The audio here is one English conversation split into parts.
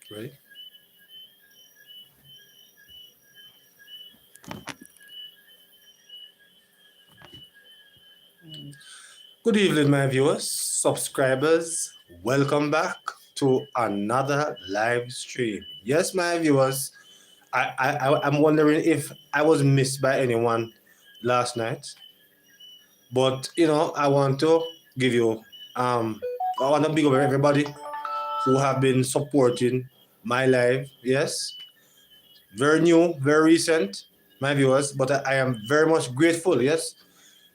Ready? Good evening, my viewers, subscribers. Welcome back to another live stream. Yes, my viewers, I'm wondering if I was missed by anyone last night. But I want to give you I want to big up everybody who have been supporting my live. Yes, very new, very recent, my viewers. But I am very much grateful. Yes,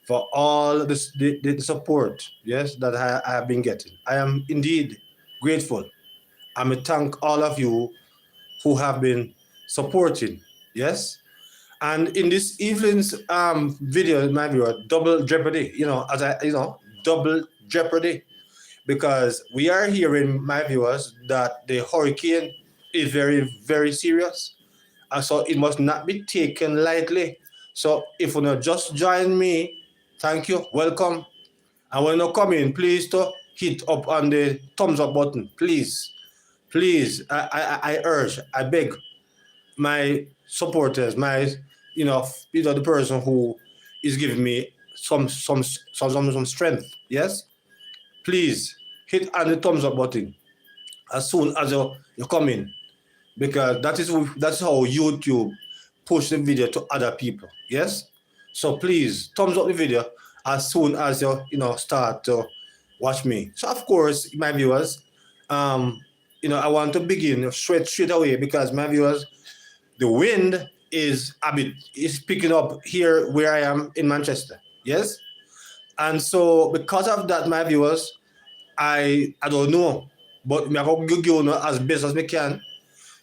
for all this, the support, yes, that I have been getting. I am indeed grateful. I may thank all of you who have been supporting, yes. And in this evening's video, my viewer, double jeopardy, double jeopardy, because we are hearing, my viewers, that the hurricane is very, very serious. And so it must not be taken lightly. So if you not just join me, thank you, welcome. And when you come in, please to hit up on the thumbs up button, please. Please, I urge, I beg my supporters, the person who is giving me some strength. Yes, please hit on the thumbs up button as soon as you come in, because that's how YouTube push the video to other people. Yes, so please thumbs up the video as soon as you start to watch me. So of course, my viewers, I want to begin straight away, because my viewers, the wind is picking up here where I am in Manchester. Yes, and so because of that, my viewers, I don't know, but me have to go as best as we can.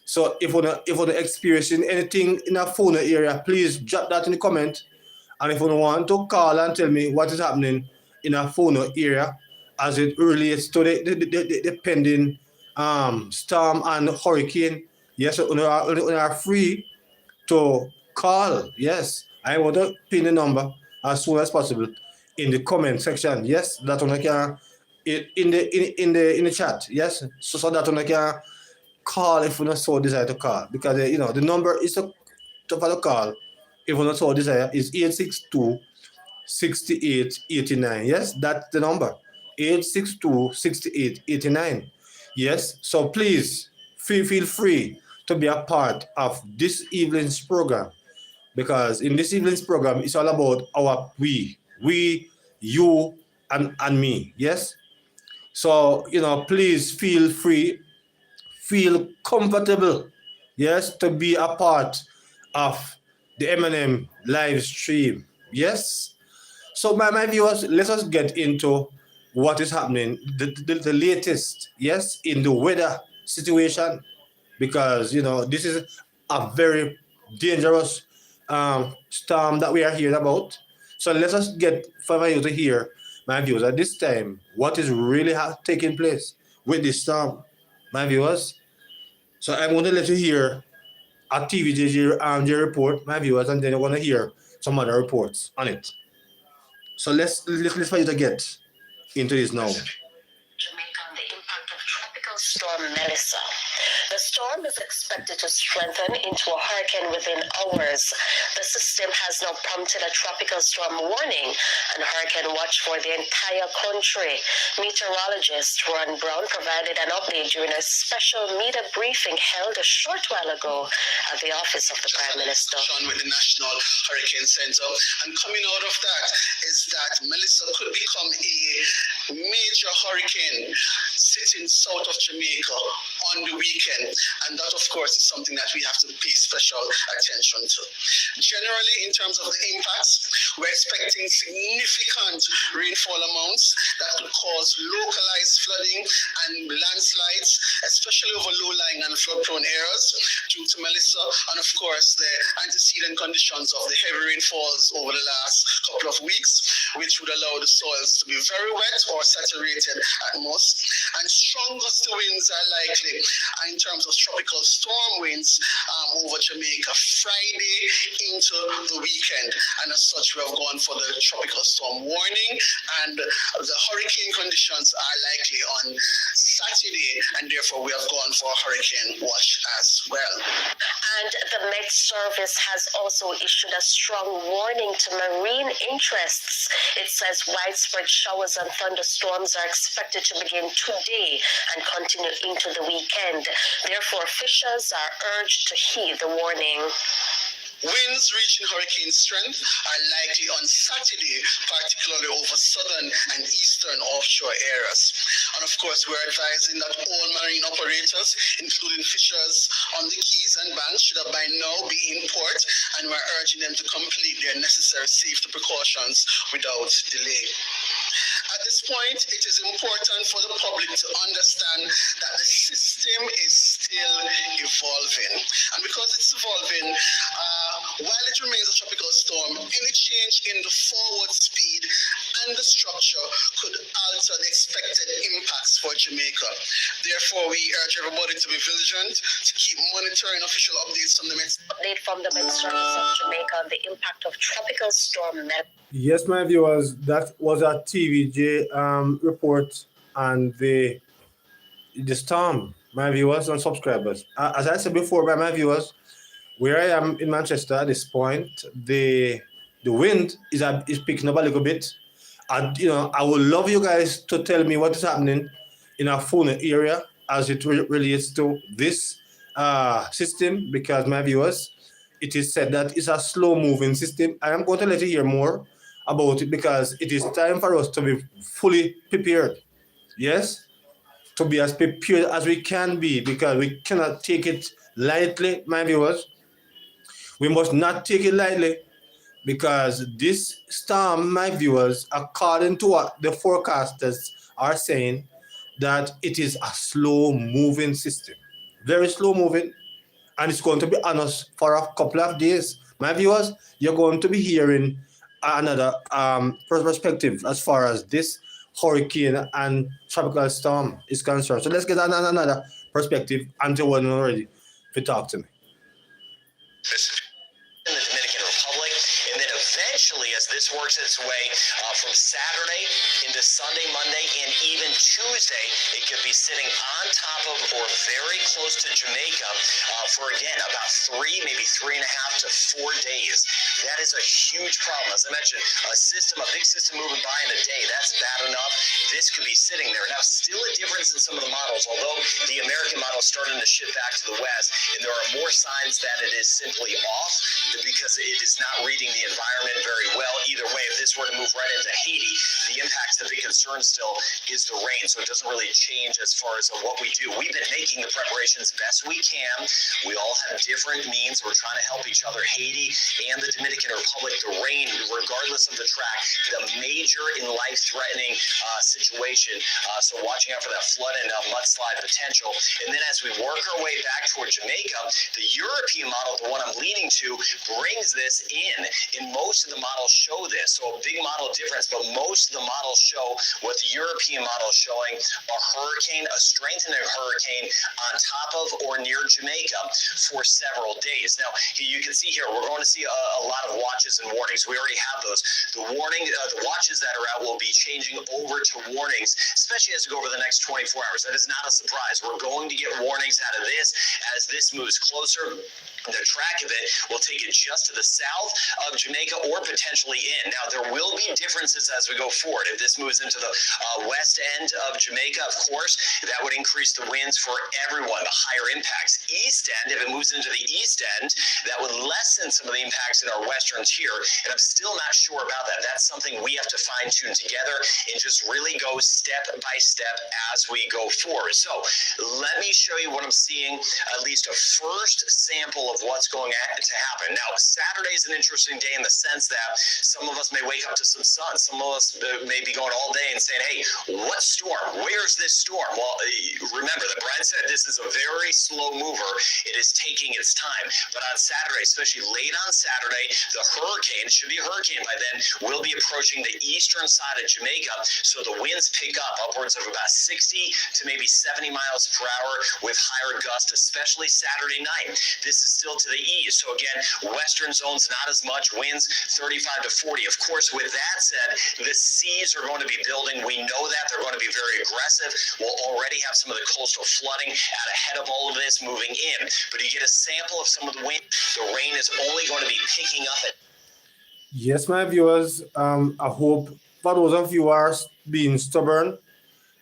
So if you're experiencing anything in a phone area, please drop that in the comment. And if you want to call and tell me what is happening in a phone area as it relates to the pending storm and hurricane, yes, you are free to call. Yes, I want to pin the number as soon as possible in the comment section. Yes, that one I can in the chat. Yes, so that one I can call if you not so desire to call, because the number is for the call if you not so desire is 862 6889. Yes, that's the number, 862 6889. Yes, so please feel free to be a part of this evening's program, because in this evening's program it's all about our we, you, and me. Yes, so please feel free, feel comfortable, yes, to be a part of the M&M live stream. Yes, so my viewers, let us get into what is happening, the latest, yes, in the weather situation, because this is a very dangerous storm that we are hearing about. So let us get for you to hear, my viewers, at this time what is really taking place with this storm, my viewers. So I'm going to let you hear a TVJJ report, my viewers, and then you're going to hear some other reports on it. So let's for you to get into this now. Jamaica on the impact of tropical storm Melissa. The storm is expected to strengthen into a hurricane within hours. The system has now prompted a tropical storm warning and hurricane watch for the entire country. Meteorologist Ron Brown provided an update during a special media briefing held a short while ago at the office of the Prime Minister. With the National Hurricane Center, and coming out of that is that Melissa could become a major hurricane sitting south of Jamaica on the weekend, and that of course is something that we have to pay special attention to. Generally, in terms of the impacts, we're expecting significant rainfall amounts that could cause localized flooding and landslides, especially over low-lying and flood-prone areas due to Melissa, and of course the antecedent conditions of the heavy rainfalls over the last couple of weeks, which would allow the soils to be very wet or saturated at most. And strong gusty winds are likely in terms of tropical storm winds over Jamaica Friday into the weekend. And as such, we have gone for the tropical storm warning, and the hurricane conditions are likely on Saturday, and therefore we have gone for hurricane watch as well. And the Met Service has also issued a strong warning to marine interests. It says widespread showers and thunderstorms are expected to begin today and continue into the weekend. Therefore, fishers are urged to heed the warning. Winds reaching hurricane strength are likely on Saturday, particularly over southern and eastern offshore areas. And of course, we're advising that all marine operators, including fishers on the Keys and banks, should have by now be in port, and we're urging them to complete their necessary safety precautions without delay. At this point, it is important for the public to understand that the system is still evolving. And because it's evolving, while it remains a tropical storm, any change in the forward speed and the structure could alter the expected impacts for Jamaica. Therefore, we urge everybody to be vigilant, to keep monitoring official updates from the Met. Update from the Met Service of Jamaica on the impact of tropical storm. Yes, my viewers, that was a TVJ report and the storm, my viewers and subscribers. As I said before, by my viewers, where I am in Manchester at this point, the wind is picking up a little bit. And I would love you guys to tell me what is happening in our phone area as it relates to this system, because my viewers, it is said that it's a slow-moving system. I am going to let you hear more about it because it is time for us to be fully prepared. Yes, to be as prepared as we can be, because we cannot take it lightly, my viewers. We must not take it lightly, because this storm, my viewers, according to what the forecasters are saying, that it is a slow-moving system, very slow-moving, and it's going to be on us for a couple of days. My viewers, you're going to be hearing another perspective as far as this hurricane and tropical storm is concerned. So let's get another perspective until we're ready to talk to me. In the Dominican Republic, and then eventually, as this works its way from Saturday into Sunday, Monday, and even Tuesday, it could be sitting on top of or very close to Jamaica for, again, about 3, maybe 3.5 to 4 days. That is a huge problem. As I mentioned, a big system moving by in a day, that's bad enough. This could be sitting there. Now, still a difference in some of the models, although the American model is starting to shift back to the west, and there are more signs that it is simply off, because it is not reading the environment very well. Either way, if this were to move right into Haiti, the impact's the big concern still is the rain, so it doesn't really change as far as what we do. We've been making the preparations best we can. We all have different means. We're trying to help each other. Haiti and the Dominican Republic, the rain, regardless of the track, the major and life-threatening situation. So watching out for that flood and mudslide potential. And then as we work our way back toward Jamaica, the European model, the one I'm leaning to, brings this in, and most of the models show this. So a big model difference, but most of the models show what the European model is showing: a hurricane, a strengthening hurricane on top of or near Jamaica for several days. Now, you can see here, we're going to see a lot of watches and warnings. We already have those. The watches that are out will be changing over to warnings, especially as we go over the next 24 hours. That is not a surprise. We're going to get warnings out of this as this moves closer. The track of it will take it just to the south of Jamaica or potentially in. Now, there will be differences as we go forward. If this moves into the west end of Jamaica, of course, that would increase the winds for everyone, the higher impacts. East end, if it moves into the east end, that would lessen some of the impacts in our western tier. And I'm still not sure about that. That's something we have to fine tune together and just really go step by step as we go forward. So let me show you what I'm seeing, at least a first sample of what's going to happen. Now, Saturday is an interesting day in the sense that some of us may wake up to some sun. Some of us may be going all day and saying, hey, what storm? Where's this storm? Well, remember that Brad said this is a very slow mover. It is taking its time. But on Saturday, especially late on Saturday, the hurricane, it should be a hurricane by then, will be approaching the eastern side of Jamaica. So the winds pick up upwards of about 60 to maybe 70 miles per hour with higher gusts, especially Saturday night. This is still to the east. So again, western zones, not as much winds, 35 to 40. Of course, with that said, the seas are going to be building. We know that they're going to be very aggressive. massive. We'll already have some of the coastal flooding out ahead of all of this moving in. But you get a sample of some of the wind. The rain is only going to be picking up at. Yes, my viewers, I hope for those of you who are being stubborn,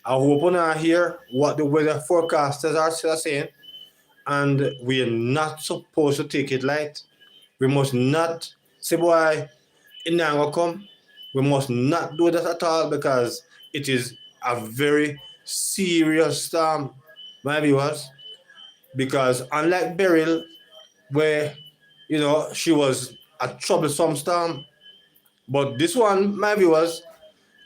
I hope you now hear what the weather forecasters are saying, and we are not supposed to take it light. We must not say, boy, it now come. We must not do that at all because it is a very serious storm, my viewers. Because unlike Beryl, where she was a troublesome storm, but this one, my viewers,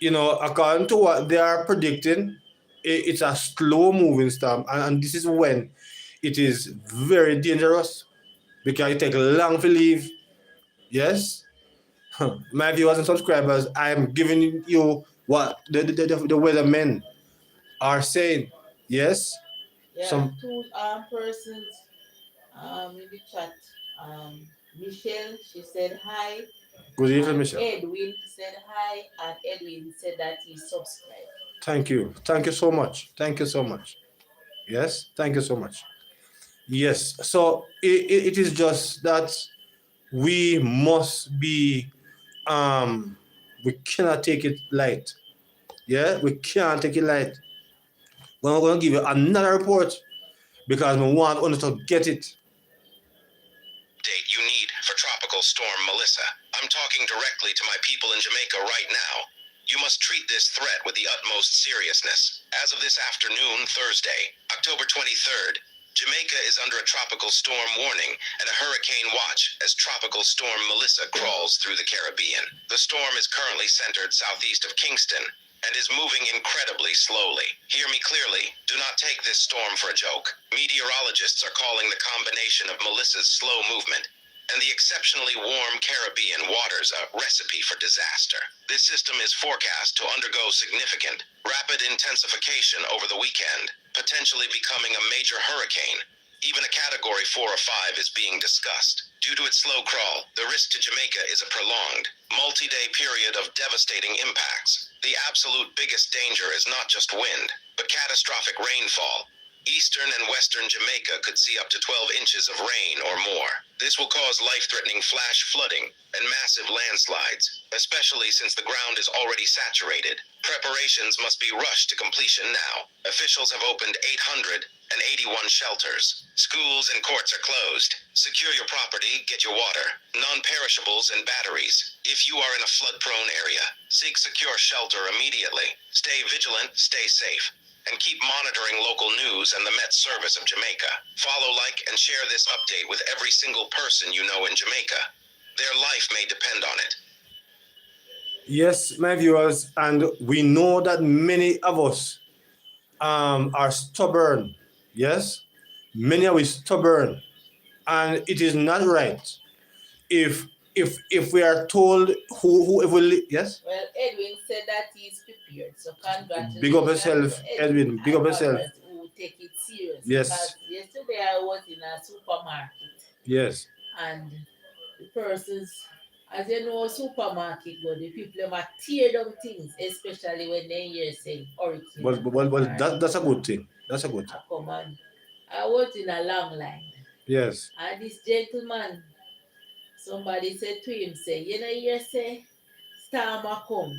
according to what they are predicting, it's a slow moving storm, and this is when it is very dangerous because it takes long to leave. Yes, my viewers and subscribers, I am giving you what the weathermen are saying. Yes, Yeah, some two persons in the chat. Michelle, she said hi. good evening, And Michelle. Edwin said hi, and Edwin said that he subscribed. Thank you so much. Thank you so much. Yes, thank you so much. Yes, so it is just that we must be we cannot take it light. Yeah, we can't take it light. We're going to give you another report because we want us to get it. Date you need for Tropical Storm Melissa. I'm talking directly to my people in Jamaica right now. You must treat this threat with the utmost seriousness. As of this afternoon, Thursday, October 23rd, Jamaica is under a tropical storm warning and a hurricane watch as Tropical Storm Melissa crawls through the Caribbean. The storm is currently centered southeast of Kingston and is moving incredibly slowly. Hear me clearly, do not take this storm for a joke. Meteorologists are calling the combination of Melissa's slow movement and the exceptionally warm Caribbean waters a recipe for disaster. This system is forecast to undergo significant, rapid intensification over the weekend, potentially becoming a major hurricane. Even a Category 4 or 5 is being discussed. Due to its slow crawl, the risk to Jamaica is a prolonged, multi-day period of devastating impacts. The absolute biggest danger is not just wind, but catastrophic rainfall. Eastern and western Jamaica could see up to 12 inches of rain or more. This will cause life-threatening flash flooding and massive landslides, especially since the ground is already saturated. Preparations must be rushed to completion now. Officials have opened 881 shelters. Schools and courts are closed. Secure your property, get your water, non-perishables, and batteries. If you are in a flood-prone area, seek secure shelter immediately. Stay vigilant, stay safe, and keep monitoring local news and the Met Service of Jamaica. Follow, like, and share this update with every single person you know in Jamaica. Their life may depend on it. Yes, my viewers, and we know that many of us are stubborn. Yes, many of us stubborn, and it is not right if we are told who if we yes. Well, Edwin said that he's prepared, so congratulations. Big up yourself, to Edwin. Big up and yourself. others who take it serious. Yes. Because yesterday I was in a supermarket Yes. and the persons, as you know, supermarket, but the people might tear down things, especially when they hear say hurricane. Well, that's a good thing. That's a good thing. I come and I was in a long line, Yes. and this gentleman, somebody said to him, say, you say, storm a come.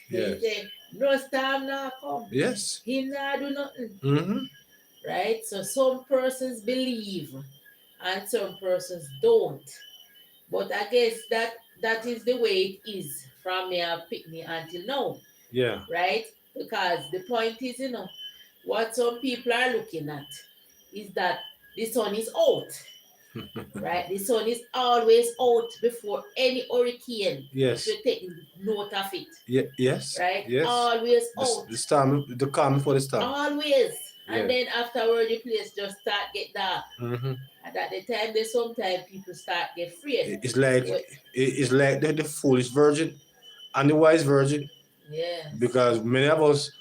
Yes. He say, no storm now come. Yes. He not do nothing. Mm-hmm. Right? So some persons believe and some persons don't. But I guess that is the way it is from me and Pitney until now. Yeah. Right? Because the point is, what some people are looking at is that the sun is out. Right? The sun is always out before any hurricane. Yes. If you take note of it. Yes. Right? Yes. Always out. The storm, the calm before the storm. Always. And Yeah. then afterward the place just start get dark. Mm-hmm. And at the time they sometimes people start get afraid. It's like the foolish virgin and the wise virgin, Yeah. because many of us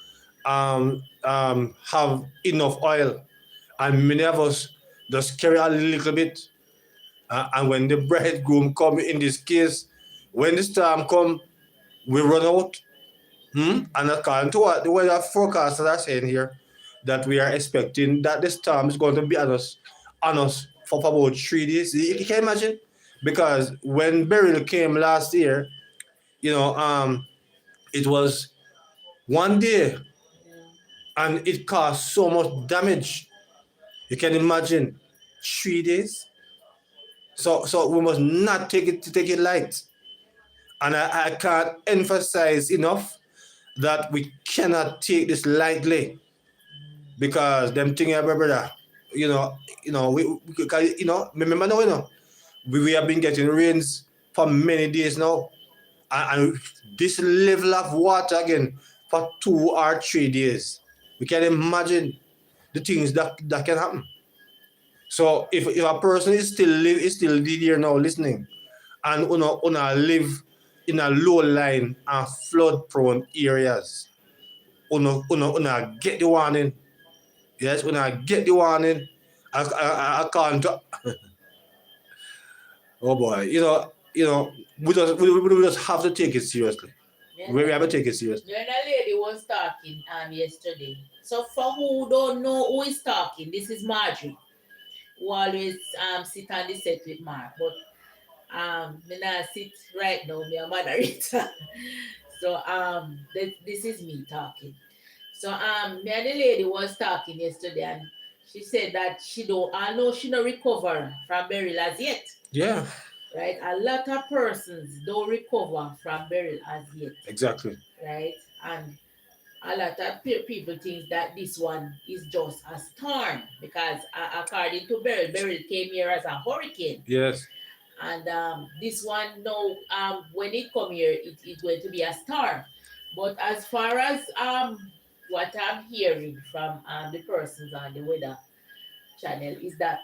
have enough oil, and many of us just carry a little bit. And when the bridegroom come, in this case, when the storm come, we run out. And according to what the weather forecasters are saying here, that we are expecting that the storm is going to be on us for about 3 days. You can imagine, because when Beryl came last year, you know, it was one day Yeah. and it caused so much damage. You can imagine 3 days. So we must not take it light. And I can't emphasize enough that we cannot take this lightly, because them thing here, brother. Because, remember now, we have been getting rains for many days now, and this level of water again for 2 or 3 days. We can imagine the things that can happen. So if a person is still here now listening, and live in a low line and flood prone areas, get the warning. Yes, get the warning. I can't. Oh boy, we just have to take it seriously. Yeah. We have to take it seriously. When a lady was talking yesterday. So for who don't know who is talking, this is Margery, who always sit on the set with Mark. But me not sit right now, me a moderator. So this is me talking. So me and the lady was talking yesterday, and she said that I know she don't recover from burial as yet. Yeah, Right? A lot of persons don't recover from burial as yet. exactly. Right? And a lot of people think that this one is just a storm because according to Beryl came here as a hurricane. Yes. And this one now, when it come here, it is going to be a storm. But as far as what I'm hearing from the persons on the weather channel is that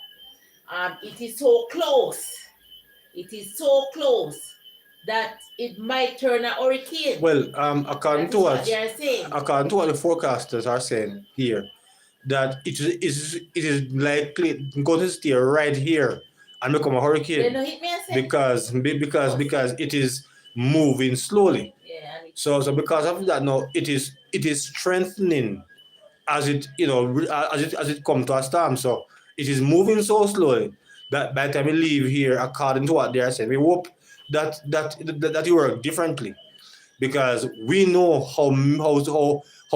it is so close. It is so close that it might turn a hurricane. Well, according That to is what they are saying. according to what the forecasters are saying here, that it is likely going to stay right here and become a They hurricane, don't hit me and say. because it is moving slowly. Yeah, and So because of that, now it is strengthening as it come to a storm. So it is moving so slowly that by the time we leave here, according to what they are saying, we hope that it work differently, because we know how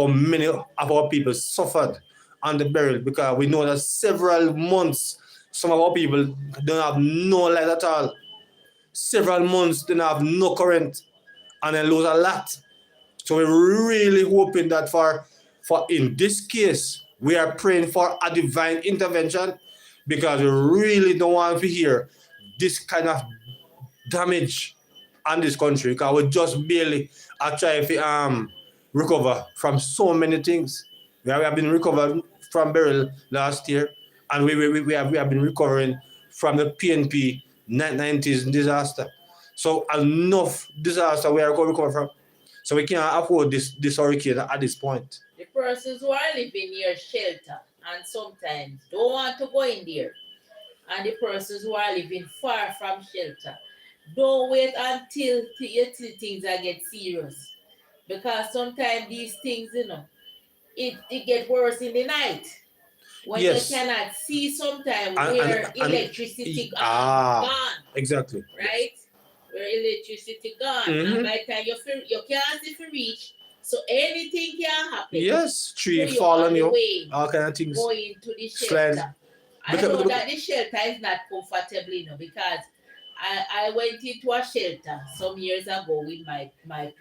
many of our people suffered on the burial, because we know that several months some of our people don't have no light at all. Several months they don't have no current, and they lose a lot. So we're really hoping that for in this case, we are praying for a divine intervention, because we really don't want to hear this kind of damage on this country, because we just barely are trying to recover from so many things. We have been recovered from burial last year, and we have been recovering from the PNP 90s disaster. So enough disaster we are going to recover from. So we can't afford this hurricane at this point. the persons who are living near shelter and sometimes don't want to go in there, and the persons who are living far from shelter, don't wait until things are get serious, because sometimes these things, it get worse in the night when Yes. you cannot see. Sometimes And- where and- electricity ah. gone, Exactly. right? Where electricity gone, and by the time you can't see if you reach, so anything can happen. Yes, So tree you fall on on the you, way all kind of things. going to the Slide. shelter. I Because- know because- that the shelter is not comfortable, because I went into a shelter some years ago with my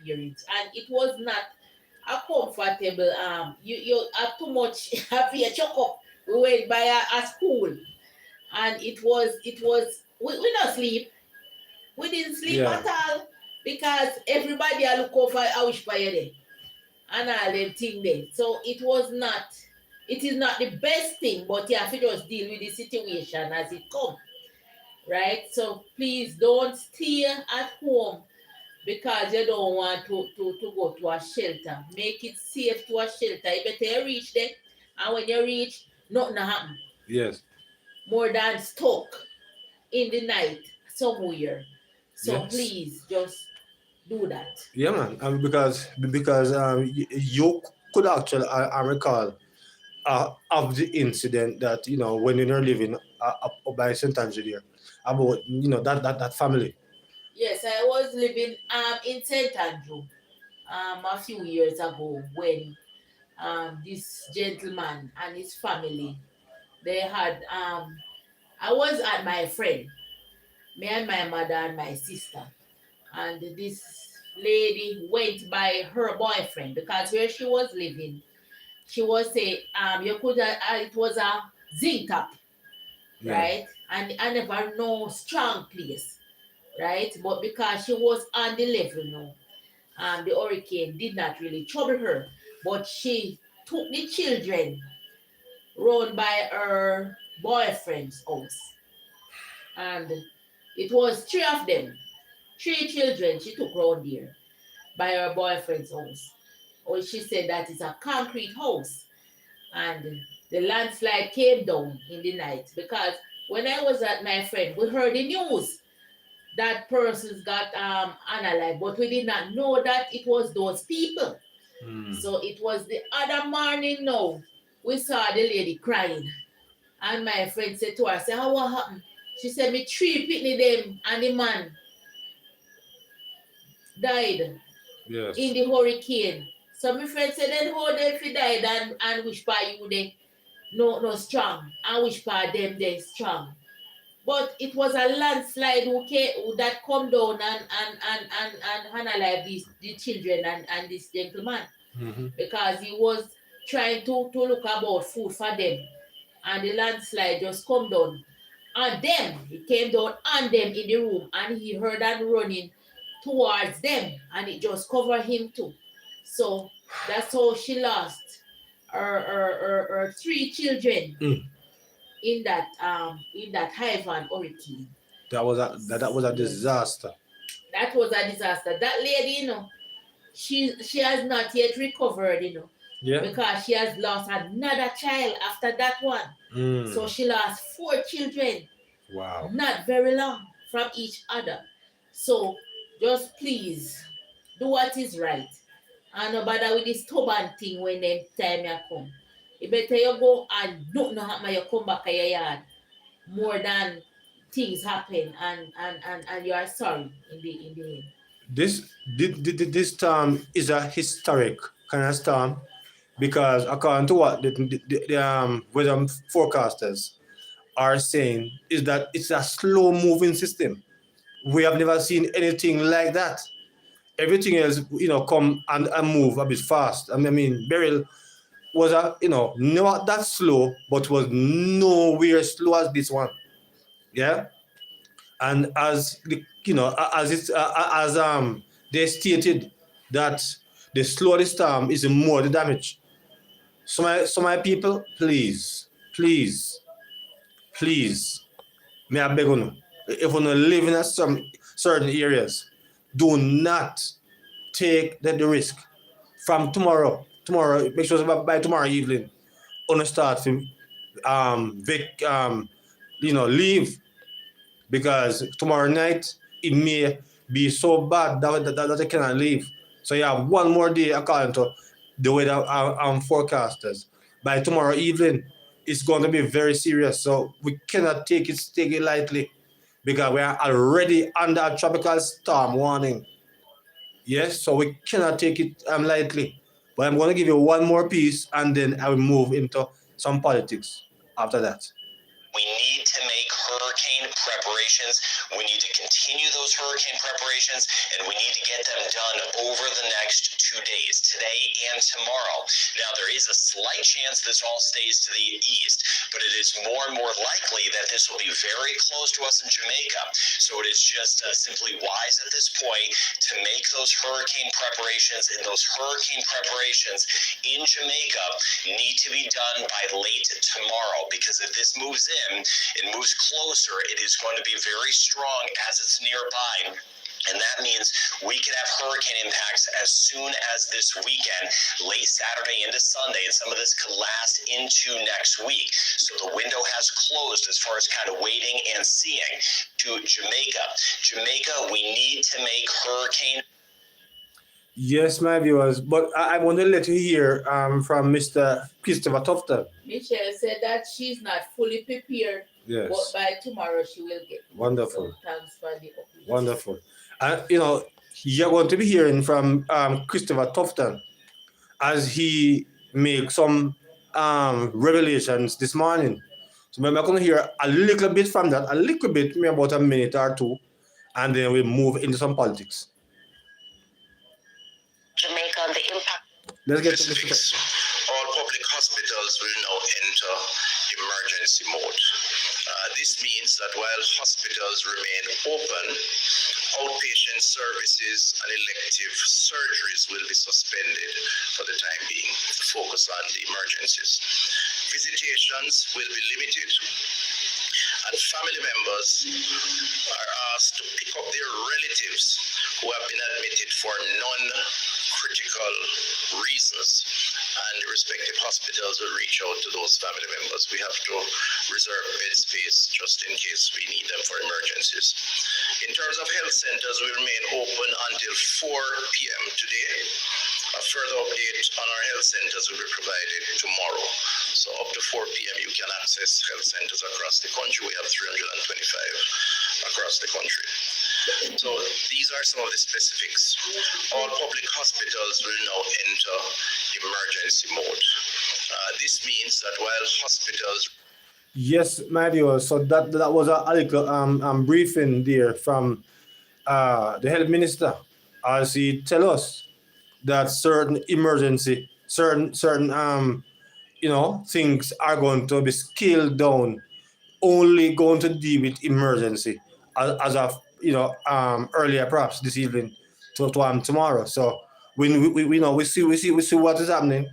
parents, and it was not a comfortable. You have too much have your choke up. We went by a school, and it was we not sleep. We didn't sleep Yeah. at all, because everybody a look over how wish by there and all them thing there. So it is not the best thing, but you have to just deal with the situation as it come. Right? So please don't stay at home because you don't want to go to a shelter. Make it safe to a shelter. You better reach there, and when you reach, nothing happen. Yes. More than stuck in the night somewhere. So Yes. please just do that. Yeah, man. Because you could actually I recall of the incident that when you're living up by St. Angela about that family. Yes, I was living in St. Andrew a few years ago when this gentleman and his family, they had I was at my friend, me and my mother and my sister, and this lady went by her boyfriend because where she was living, she was say you could it was a zinc tap, Yeah. right? And I never know strong place, right? But because she was on the level now, the hurricane did not really trouble her, but she took the children round by her boyfriend's house, and it was three of them, three children she took round there by her boyfriend's house. Or she said that it's a concrete house, and the landslide came down in the night because when I was at my friend, we heard the news that persons got unalive, but we did not know that it was those people. Mm. So it was the other morning now, we saw the lady crying. And my friend said to her, say, how what happened? She said, me three pitney them and the man died in Yes. the hurricane. So my friend said, then how them if he died and which part you they no strong and which part them they strong. But it was a landslide that come down and alive the children and this gentleman Hmm. because he was trying to look about food for them, and the landslide just come down on them. It came down on them in the room, and he heard that running towards them, and it just covered him too. So that's how she lost her three children Mm. in that Ivan hurricane. That was a Yes, disaster. that was a disaster. That lady, she has not yet recovered, Yeah. because she has lost another child after that one. Mm. So she lost four children, Wow. not very long from each other. So just please do what is right. And no bother with this stubborn thing when them time you come. You better you go and don't happen, you come back to your yard more than things happen and you are sorry in the end. This storm is a historic kind of storm because according to what the weather forecasters are saying is that it's a slow moving system. We have never seen anything like that. Everything else, come and move a bit fast. I mean, Beryl was not that slow, but was nowhere slow as this one. Yeah, and as as it's as they stated that the slower the storm is the more the damage. So my people, please, please, may I beg you, if you live in some certain areas, do not take the risk. From tomorrow, make sure by tomorrow evening, on start to leave, because tomorrow night it may be so bad that I cannot leave. So you have one more day according to the weather forecasters. By tomorrow evening, it's going to be very serious. So we cannot take it lightly because we are already under a tropical storm warning. Yes, so we cannot take it lightly. But I'm going to give you one more piece, and then I will move into some politics after that. We need to make hurricane preparations. We need to continue those hurricane preparations, and we need to get them done over the next 2 days, today and tomorrow. Now, there is a slight chance this all stays to the east, but it is more and more likely that this will be very close to us in Jamaica. So it is just simply wise at this point to make those hurricane preparations, and those hurricane preparations in Jamaica need to be done by late tomorrow, because if this moves in, it moves closer, it is going to be very strong as it's nearby. And that means we could have hurricane impacts as soon as this weekend, late Saturday into Sunday, and some of this could last into next week. So the window has closed as far as kind of waiting and seeing to Jamaica. Jamaica, we need to make hurricane Yes, my viewers, but I want to let you hear from Mr. Christopher Tufton. Michelle said that she's not fully prepared, but Yes, by tomorrow she will get. wonderful, So thanks for the update. wonderful. And you're going to be hearing from Christopher Tufton as he makes some revelations this morning. So we're going to hear a little bit from that, a little bit, maybe about a minute or two, and then we move into some politics. Jamaica on the impact. Let's get to Mr. Specifics. All public hospitals will now enter emergency mode. This means that while hospitals remain open, outpatient services and elective surgeries will be suspended for the time being to focus on the emergencies. Visitations will be limited, and family members are asked to pick up their relatives who have been admitted for non-critical reasons, and the respective hospitals will reach out to those family members. We have to reserve bed space just in case we need them for emergencies. In terms of health centers, we remain open until 4 p.m. today. A further update on our health centers will be provided tomorrow. So up to 4 p.m. you can access health centers across the country. We have 325 across the country. So these are some of the specifics. All public hospitals will now enter emergency mode. This means that while hospitals... Yes, my viewers. So that was a little briefing there from the health minister as he tell us that certain emergency, certain things are going to be scaled down, only going to deal with emergency as of earlier perhaps this evening to tomorrow. So we see what is happening,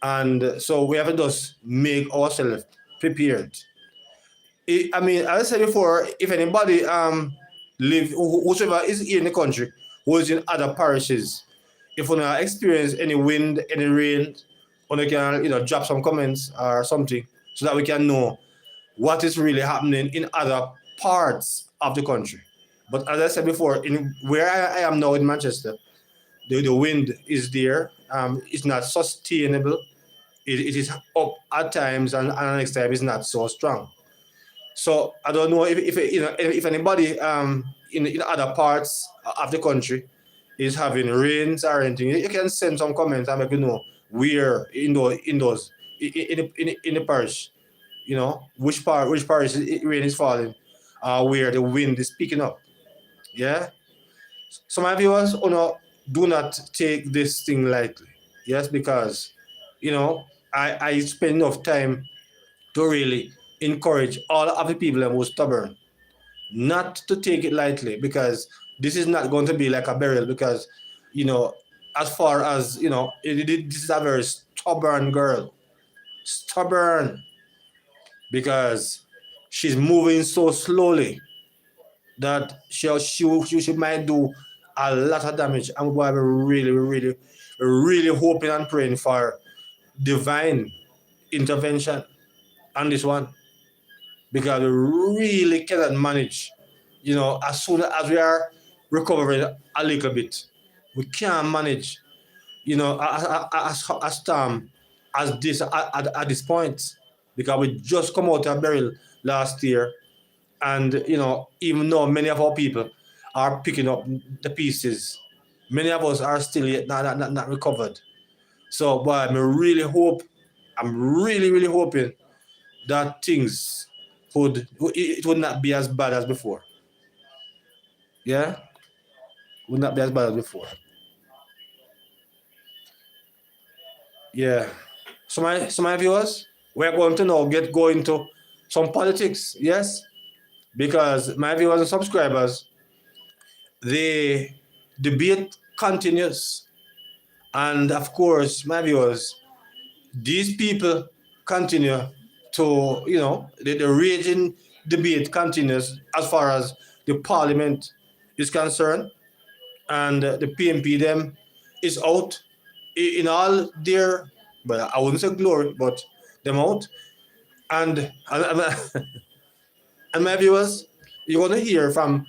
and so we have to just make ourselves prepared. I mean, as I said before, if anybody whoever is here in the country who is in other parishes, if you experience any wind, any rain, you can drop some comments or something so that we can know what is really happening in other parts of the country. But as I said before, in where I am now in Manchester, the wind is there. It's not sustainable. It is up at times, and next time it's not so strong. So I don't know if anybody in other parts of the country is having rains or anything. You can send some comments and make you know where in the parish, which parish rain is falling, where the wind is picking up. Yeah. So my viewers, do not take this thing lightly. Yes, because I spend enough time to really encourage all of the people who are stubborn not to take it lightly, because this is not going to be like a burial, because as far as this is a very stubborn girl, stubborn, because she's moving so slowly that she might do a lot of damage, and we're really hoping and praying for divine intervention on this one, because we really cannot manage. As soon as we are recovering a little bit, we can't manage. A storm as this at this point, because we just come out of burial last year, and even though many of our people are picking up the pieces, many of us are still yet not recovered. So, boy, I'm really hoping that things would not be as bad as before. Yeah, would not be as bad as before. Yeah. So my viewers, we're going to now go into some politics. Yes, because my viewers and subscribers, the debate continues, and of course, my viewers, these people continue to, the raging debate continues as far as the parliament is concerned, and the PMP them is out in all their, well, I wouldn't say glory, but them out, and and my viewers, you're going to hear from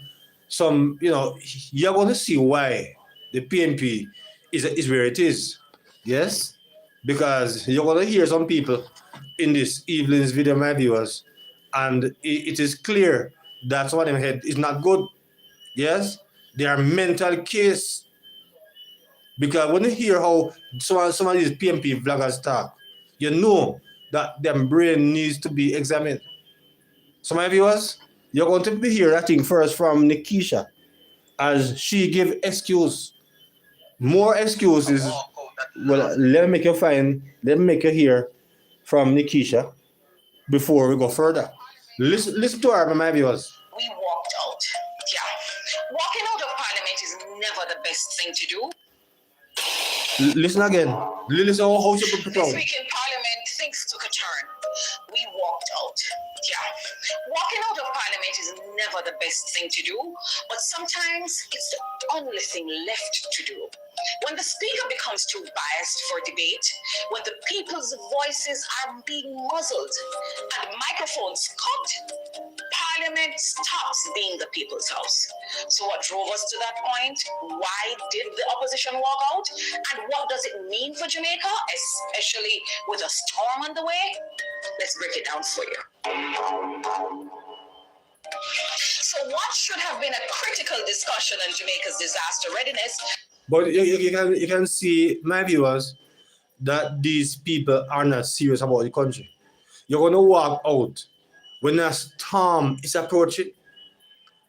some, you're going to see why the PMP is where it is. Yes? Because you're going to hear some people in this evening's video, my viewers, and it is clear that some of them head is not good. Yes? They are mental case. Because when you hear how some of these PMP vloggers talk, you know that their brain needs to be examined. So my viewers, you're going to be here, I think, first from Nikisha, as she give excuse. More excuses. Well, let me make you hear from Nikisha before we go further. Listen to her, my viewers. We walked out. Yeah. Walking out of Parliament is never the best thing to do. Listen again. Listen how she put This week in Parliament, things took a turn. We walked out. Yeah. Walking out of Parliament is never the best thing to do, but sometimes it's the only thing left to do. When the speaker becomes too biased for debate, when the people's voices are being muzzled and microphones cut, Parliament stops being the people's house. So what drove us to that point? Why did the opposition walk out? And what does it mean for Jamaica, especially with a storm on the way? Let's break it down for you. So what should have been a critical discussion on Jamaica's disaster readiness? But you can see, my viewers, that these people are not serious about the country. You're going to walk out when a storm is approaching.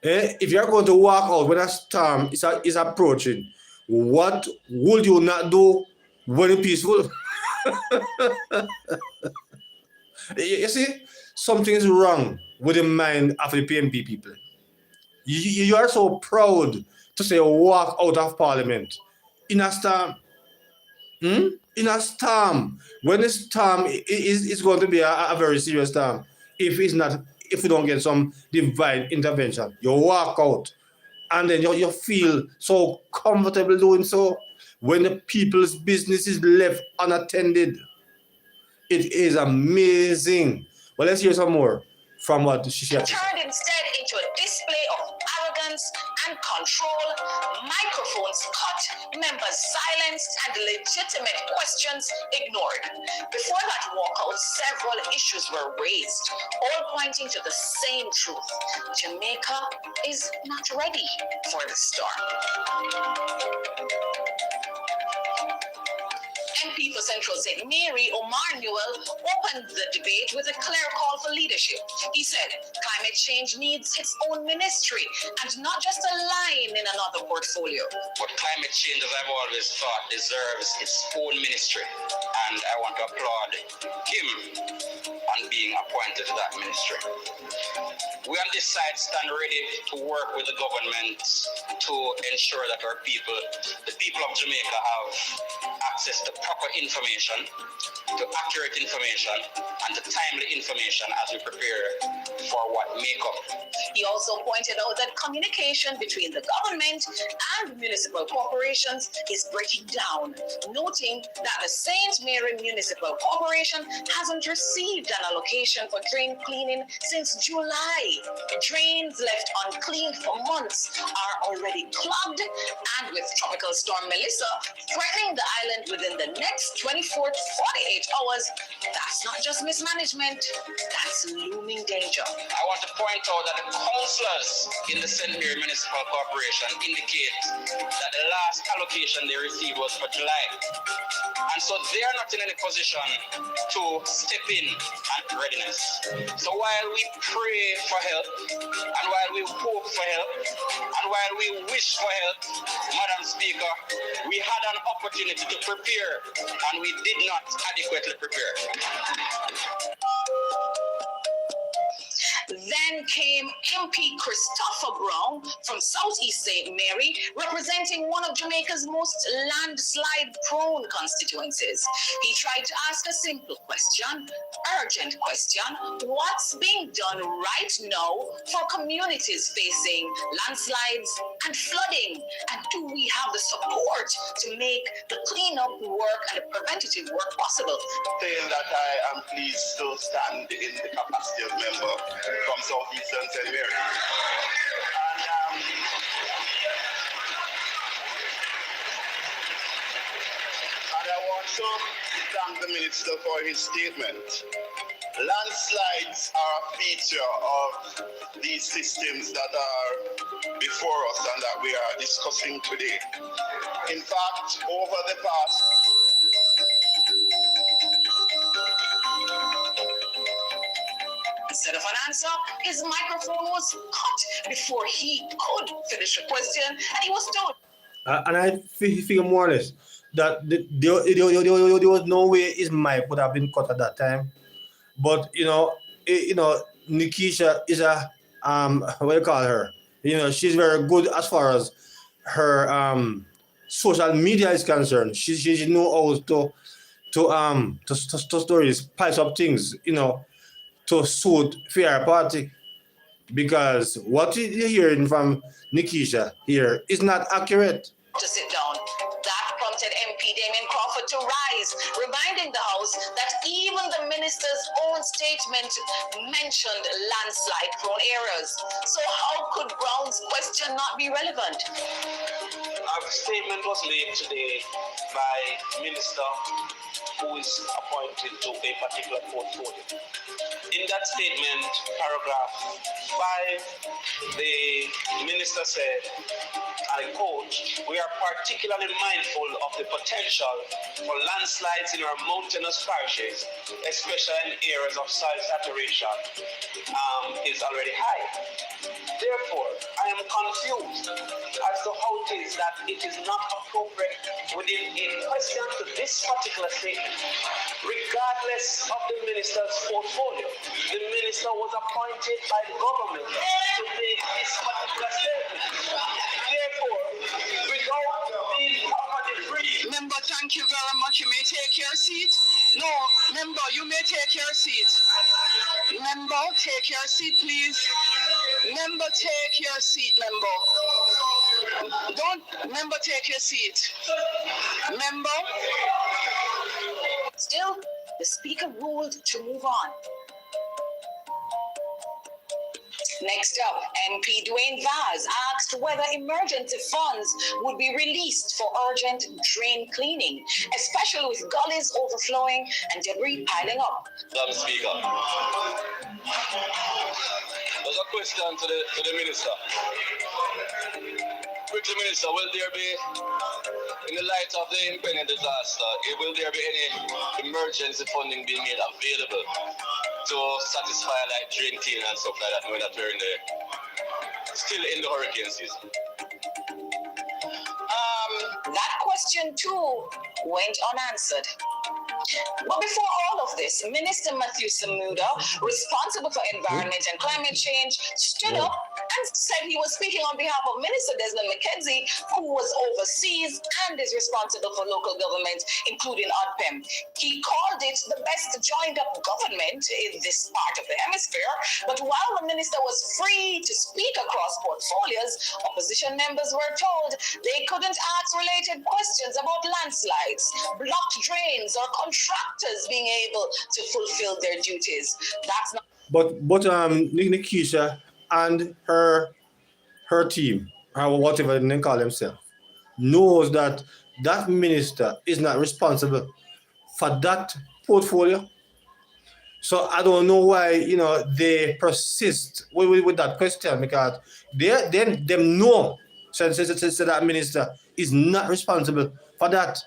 If you're going to walk out when a storm is approaching, what would you not do when it's peaceful? You see, something is wrong with the mind of the PNP people. You are so proud to say walk out of Parliament in a storm. In a storm. When the storm is going to be a very serious storm. If we don't get some divine intervention, you walk out and then you feel so comfortable doing so when the people's business is left unattended. It is amazing. Well, let's hear some more from what she said. Turned instead into a display of arrogance and control, microphones cut, members silenced, and legitimate questions ignored. Before that walkout, several issues were raised, all pointing to the same truth. Jamaica is not ready for the storm. MP for Central St. Mary, Omar Newell, opened the debate with a clear call for leadership. He said climate change needs its own ministry and not just a line in another portfolio. But climate change, as I've always thought, deserves its own ministry. And I want to applaud him on being appointed to that ministry. We on this side stand ready to work with the government to ensure that our people, the people of Jamaica, have access to proper information, to accurate information, and to timely information as we prepare for what may come. He also pointed out that communication between the government and municipal corporations is breaking down, noting that the St. Mary Municipal Corporation hasn't received an allocation for drain cleaning since July. Drains left uncleaned for months are already clogged, and with Tropical Storm Melissa threatening the island within the next 24 to 48 hours, that's not just mismanagement, that's looming danger. I want to point out that the councillors in the St. Mary Municipal Corporation indicate that the last allocation they received was for July. And so they are not in any position to step in at readiness. So while we pray for help, and while we hope for help, and while we wish for help, Madam Speaker, we had an opportunity to prepare, and we did not adequately prepare. Then came MP Christopher Brown from Southeast St. Mary, representing one of Jamaica's most landslide-prone constituencies. He tried to ask a simple question, urgent question: what's being done right now for communities facing landslides and flooding? And do we have the support to make the cleanup work and the preventative work possible? Saying that I am pleased to stand in the capacity of member from Southeastern St. Mary. And to thank the minister for his statement. Landslides are a feature of these systems that are before us and that we are discussing today. In fact, over the past Instead of an answer, his microphone was cut before he could finish the question, and he was told. And I feel more or less that there was no way his mic would have been cut at that time. But Nikisha is a what do you call her? She's very good as far as her social media is concerned. She knows how to stories, spice up things, to suit fair party. Because what you're hearing from Nikisha here is not accurate. To sit down. That prompted MP Damien Crawford to rise, reminding the House that even the minister's own statement mentioned landslide-prone areas. So how could Brown's question not be relevant? A statement was made today by minister who is appointed to a particular portfolio. In that statement, paragraph 5, the minister said, I quote, "We are particularly mindful of the potential for landslides in our mountainous parishes, especially in areas of soil saturation is already high. Therefore, I am confused as to how it is that it is not appropriate within a question to this particular statement. Regardless of the minister's portfolio, the minister was appointed by the government to make this particular statement. Therefore, without being properly briefed..." Member, thank you very much. You may take your seat. No, member, you may take your seat. Member, take your seat, please. Member, take your seat, member. Member, take your seat. Member. Still, the speaker ruled to move on. Next up, MP Dwayne Vaz asked whether emergency funds would be released for urgent drain cleaning, especially with gullies overflowing and debris piling up. Madam Speaker, there's a question to the minister. Quickly, Minister, will there be, in the light of the impending disaster, will there be any emergency funding being made available to satisfy like drain cleaning and stuff like that, knowing that we're still in the hurricane season? That question too went unanswered. But before all of this, Minister Matthew Samuda, responsible for environment and climate change, stood up and said he was speaking on behalf of Minister Desmond McKenzie, who was overseas and is responsible for local government, including ODPEM. He called it the best joined-up government in this part of the hemisphere. But while the minister was free to speak across portfolios, opposition members were told they couldn't ask related questions about landslides, blocked drains, or contractors being able to fulfill their duties. That's not. But Nikisha and her team, or whatever they call themselves, knows that that minister is not responsible for that portfolio. So I don't know why they persist with that question, because they know so that minister is not responsible for that.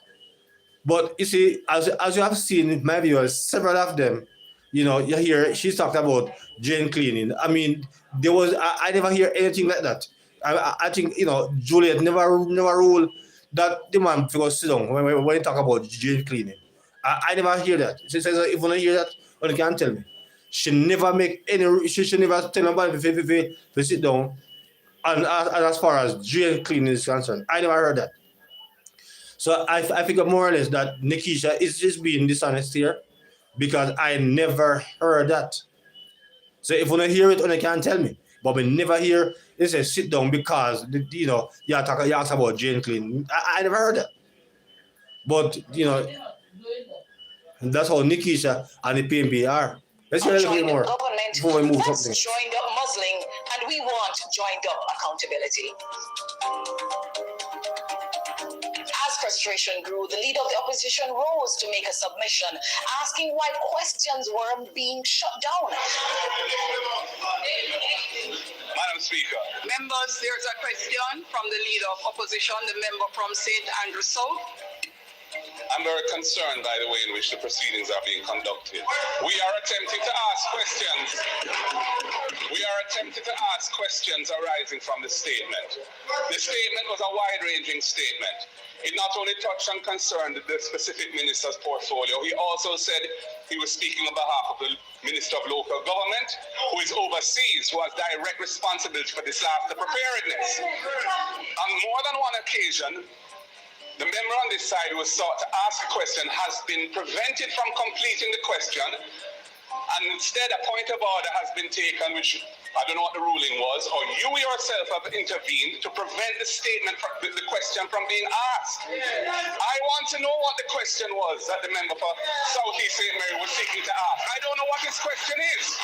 But you see, as you have seen, my viewers, several of them, you hear she's talking about drain cleaning. I mean, I never hear anything like that. I think Juliet never ruled that the man to go sit down when you talk about drain cleaning. I never hear that. She says if you don't hear that, you can tell me. She never make any. She never tell nobody to sit down. And as far as drain cleaning is concerned, I never heard that. So I figure more or less that Nikisha is just being dishonest here, because I never heard that. So if you don't hear it, you can tell me. But we never hear it says sit down because you ask about drain cleaning. I never heard that. But that's how Nikisha and the PNP are. Let's hear a little bit more before we move something. Joined up muzzling, and we want joined up accountability. As for frustration grew, the leader of the opposition rose to make a submission, asking why questions were being shut down. Madam Speaker. Members, there's a question from the leader of opposition, the member from St. Andrew South. I'm very concerned by the way in which the proceedings are being conducted. We are attempting to ask questions arising from the statement. The statement was a wide-ranging statement. It not only touched and concerned the specific minister's portfolio, he also said he was speaking on behalf of the Minister of Local Government, who is overseas, who has direct responsibility for disaster preparedness. On more than one occasion, the member on this side who was sought to ask a question has been prevented from completing the question, and instead a point of order has been taken, which I don't know what the ruling was, or you yourself have intervened to prevent the statement, the question from being asked. I want to know what the question was that the member for South East St. Mary was seeking to ask. I don't know what his question is.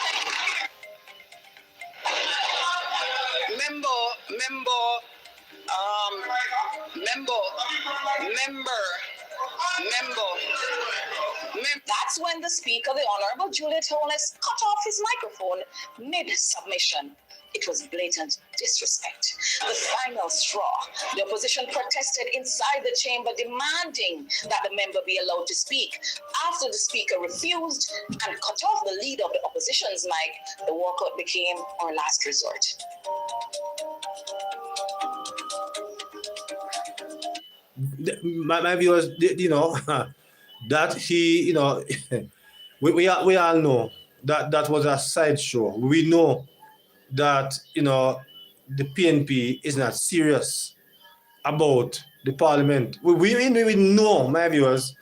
That's when the Speaker, the Honorable Juliet Holness, cut off his microphone mid-submission. It was blatant disrespect. The final straw. The opposition protested inside the chamber, demanding that the member be allowed to speak. After the Speaker refused and cut off the leader of the opposition's mic, the walkout became our last resort. My viewers, you know, that he, you know, we all know that that was a sideshow. We know that, you know, the PNP is not serious about the parliament. We know, my viewers,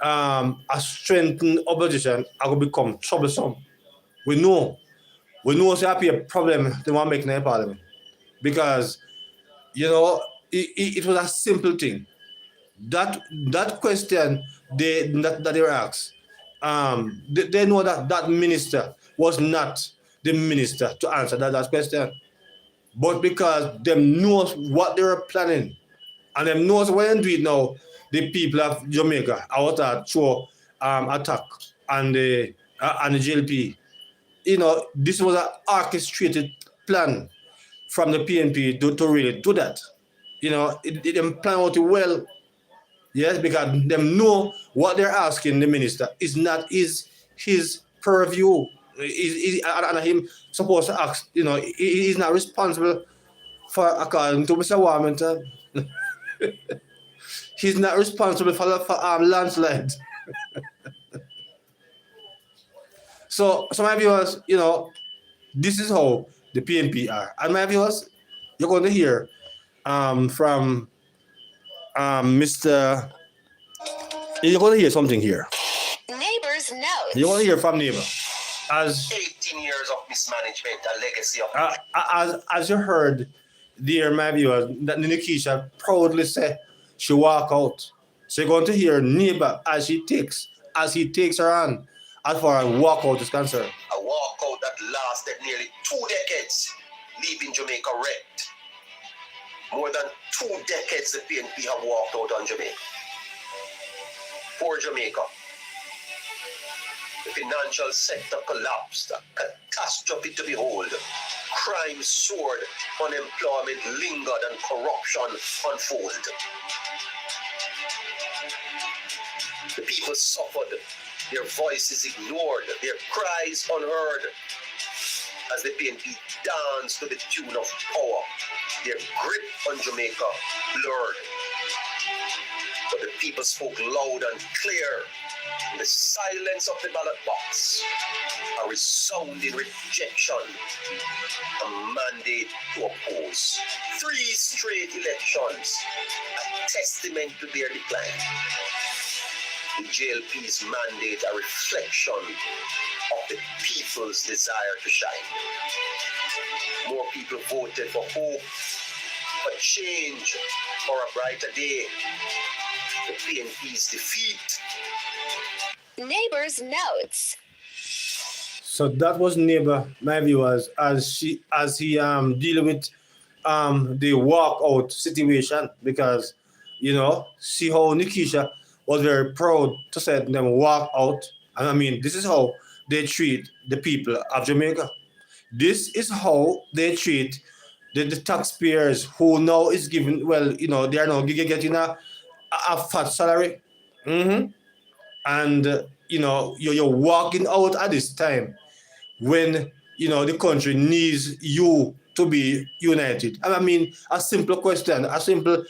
a strengthened opposition are going to become troublesome. We know it's a problem they want to make in the parliament, because, you know, it was a simple thing. That question that they were asked, they know that minister was not the minister to answer that question. But because them knows what they were planning, and them knows when they do it now, the people of Jamaica are out to throw attack on the JLP. You know, this was an orchestrated plan from the PNP to really do that. You know, it plan out well. Yes, because them know what they're asking the minister is not his purview. And him supposed to ask, you know, he's not responsible for, according to Mr. Warmington, he's not responsible for landslide. So my viewers, you know, this is how the PNP are. And my viewers, you're going to hear from Mr. You're going to hear something here. Neighbors note. You're going to hear from neighbor. As 18 years of mismanagement, a legacy of as you heard, dear my viewers, that Nikisha proudly said she walk out. So you're going to hear neighbor as he takes her on as far as walkout is concerned. a walkout that lasted nearly 2 decades, leaving Jamaica wrecked. More than 2 decades the PNP have walked out on Jamaica. Poor Jamaica. The financial sector collapsed, a catastrophe to behold. Crime soared, unemployment lingered, and corruption unfolded. The people suffered, their voices ignored, their cries unheard, as the PNP danced to the tune of power, their grip on Jamaica blurred. But the people spoke loud and clear in the silence of the ballot box, a resounding rejection, a mandate to oppose. 3 straight elections, a testament to their decline. The JLP's mandate, a reflection of the people's desire to shine. More people voted for hope, for change, for a brighter day. The PNP's defeat. Neighbors notes. So that was neighbor, my viewers, as he dealing with the walkout situation, because You know, see how Nikisha was very proud to say them walk out. And I mean, this is how they treat the people of Jamaica. This is how they treat the taxpayers who now is given, well, you know, they are now getting a fat salary. And, you know, you're walking out at this time when, you know, the country needs you to be united. And I mean, a simple question, a simple,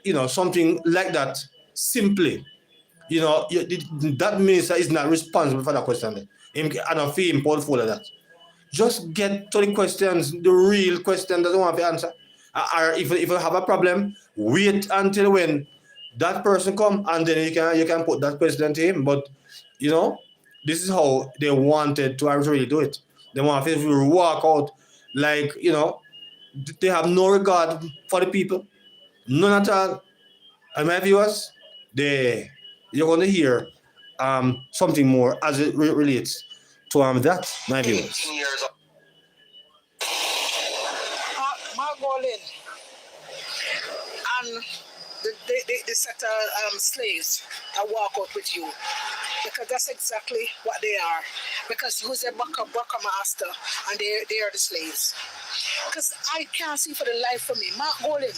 you know, something like that, simply, you know, that minister is not responsible for that question. I don't feel him portfolio that. Just get to the questions, the real question doesn't want to answer. Or if you have a problem, wait until when that person come and then you can put that question to him. But you know, this is how they wanted to actually do it. They want to walk out like, you know, they have no regard for the people, none at all. And my viewers, you're going to hear something more as it relates to that, my viewers. 18 years old. Margolin and the set of slaves that walk out with you, because that's exactly what they are. Because you're a bucker master and they are the slaves. Because I can't see for the life of me. Margolin,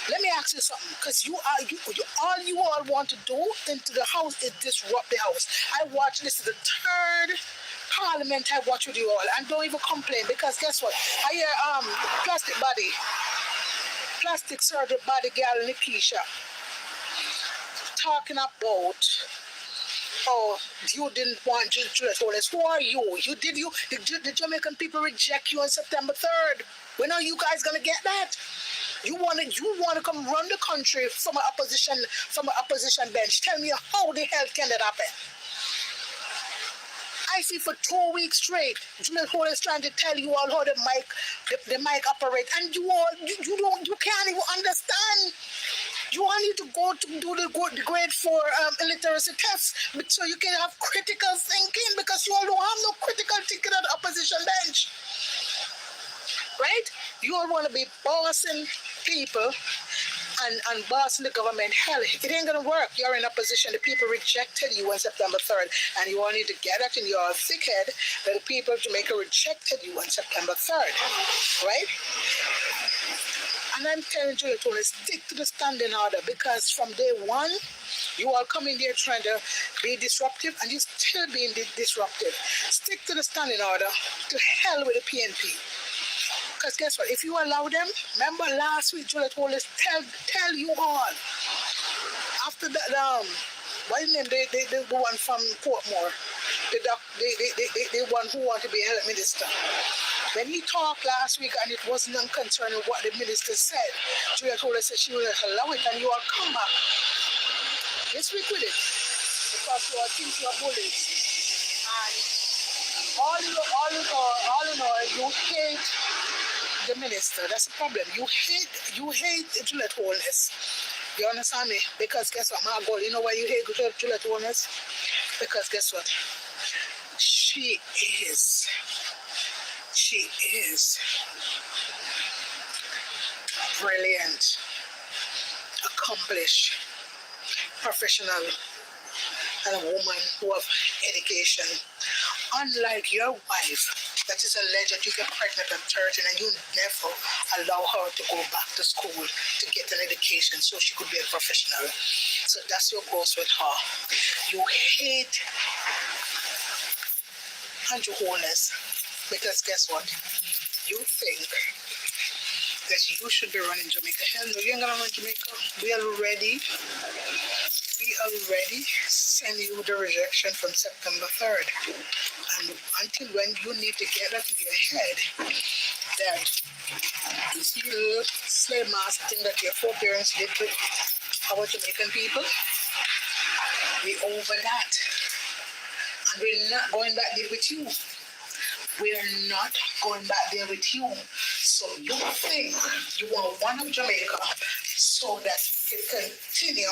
let me ask you something, because you all want to do into the house is disrupt the house. This is the third Parliament I watch with you all, and don't even complain, because guess what? I hear plastic surgery body girl Nikisha talking about, oh, you didn't want Juliet Holness. Who are you? The Jamaican people reject you on September 3rd. When are you guys gonna get that? You wanna come run the country from an opposition bench. Tell me how the hell can that happen? I see for 2 weeks straight, Juliet Holness trying to tell you all how the mic operates, and you can't even understand. You all need to go to do the grade 4 illiteracy tests so you can have critical thinking, because you all don't have no critical thinking at the opposition bench. Right? You all want to be bossing people and bossing the government. Hell, it ain't gonna work. You're in opposition. The people rejected you on September 3rd, and you all need to get that in your thick head that the people of Jamaica rejected you on September 3rd. Right? And I'm telling you to stick to the standing order, because from day one, you all come in there trying to be disruptive, and you still being disruptive. Stick to the standing order. To hell with the PNP. Because guess what? If you allow them, remember last week, Juliet Holness tell you all. After that, what's his name? The one from Portmore, the one who wanted to be a health minister. When he talked last week and it wasn't concerning what the minister said, Juliet Holness said she will allow it, and you all come back this week with it, because you all think you are bullies. And all in all, you hate the minister. That's the problem. You hate Juliet Holness. You understand me? Because guess what, Margot, you know why you hate Juliet Holness? Because guess what? She is brilliant, accomplished, professional, and a woman who have education. Unlike your wife, that is alleged that you get pregnant at 13 and you never allow her to go back to school to get an education so she could be a professional. So that's your goals with her. You hate Andrew Holness because guess what? You think that you should be running Jamaica. Hell no, you ain't gonna run Jamaica. We already send you the rejection from September 3rd. And until when you need to get that in your head that you see the little slave master thing that your foreparents did with our Jamaican people, we over that. And we're not going back there with you. We're not going back there with you. So you think you want one of Jamaica so that you can continue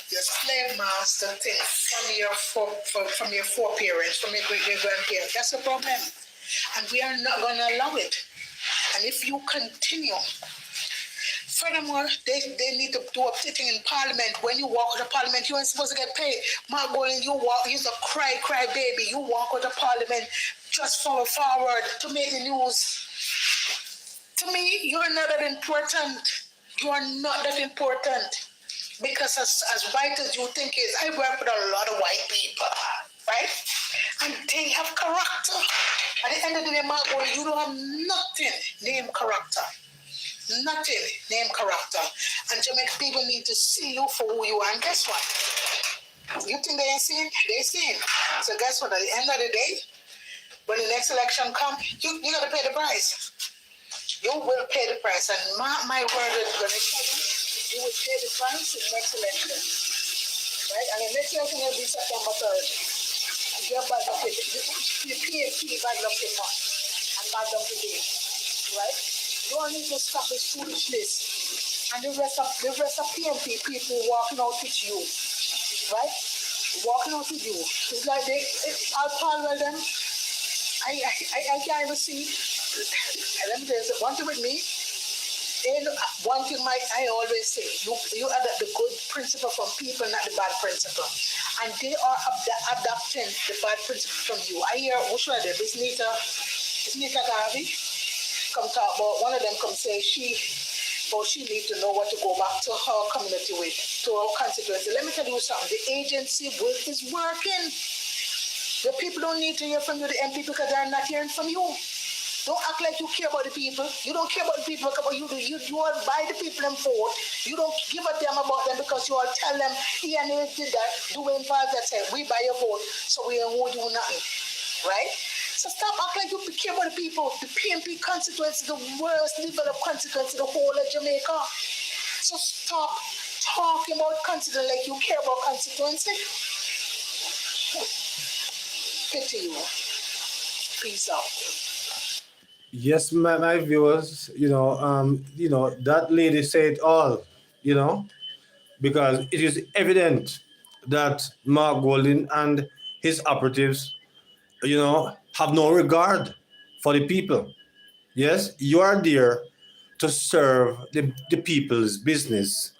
your slave master thing from your foreparents, from your great-grandparents. That's the problem. And we are not going to allow it. And if you continue Furthermore, they need to do a sitting in Parliament. When you walk to Parliament, you ain't supposed to get paid. Mark Golden, he's a cry baby. You walk to Parliament just forward to make the news. To me, you're not that important. You are not that important. Because as white as you think is, I work with a lot of white people, right? And they have character. At the end of the day, Mark Golden, you don't have nothing named character. Nothing named character. And Jamaican people need to see you for who you are. And guess what? You think they ain't seen? They seen. So guess what? At the end of the day, when the next election comes, you got to pay the price. You will pay the price. And my word is going to tell you will pay the price in the next election. Right? And the next election will be September 3rd. And you're bad luck with the PAP bad luck with month and bad luck with day. Right? You all need to stop this foolishness. And the rest of PMP people walking out with you. Right? Walking out with you. It's like I'll parallel them. I can't even see. Let me tell you one thing with me. And one thing I always say, you adopt the good principle from people, not the bad principle. And they are adopting the bad principle from you. I hear, which one of them? Is Nita Garvey? Come talk about, one of them come say she needs to know what to go back to her community with, to her constituency. Let me tell you something, the agency is working. The people don't need to hear from you, the MP, because they're not hearing from you. Don't act like you care about the people. You don't care about the people because you all buy the people and vote. You don't give a damn about them because you all tell them, he and he did that, doing part that said, we buy your vote, so we won't do nothing. Right? So stop acting like you care about the people. The PMP constituency is the worst developed constituency in the whole of Jamaica. So stop talking about constituency like you care about constituency. Pity you. Peace out. Yes, my viewers, that lady said it all, because it is evident that Mark Golden and his operatives, have no regard for the people. Yes, you are there to serve the people's business.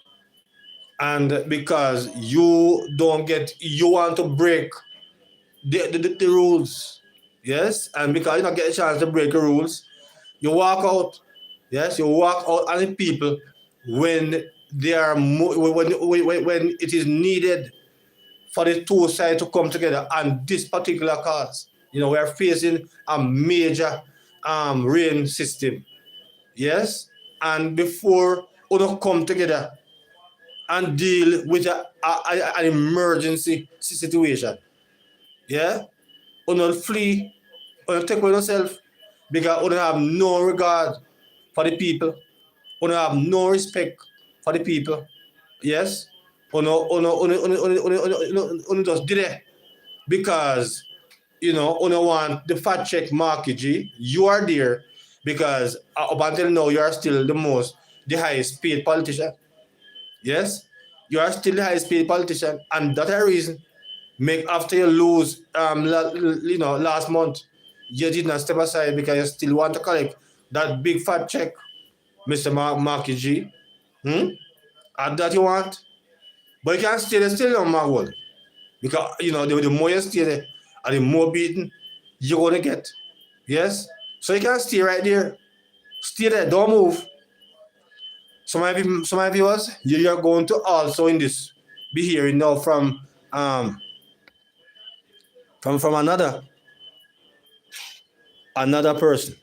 And because you want to break the rules. Yes, and because you don't get a chance to break the rules, you walk out. Yes, you walk out on the people when they are when it is needed for the two sides to come together on this particular cause. We are facing a major rain system. Yes, and before we don't come together and deal with an emergency situation, yeah, we don't flee, we don't take with yourself because we don't have no regard for the people, we don't have no respect for the people. Yes, we just did it because we don't want the fact check Marke G. You are there because up until now you are still the highest paid politician. Yes, you are still the highest paid politician, and that's a reason. Make after you lose, last month, you did not step aside because you still want to collect that big fat check, Mr. Marke G. And that you want, but you can't stay there still on my word because the more you stay there, and the more beaten you're gonna get. Yes, so you can stay right there, stay there, don't move. Some my viewers, you are going to also in this be hearing now from another person.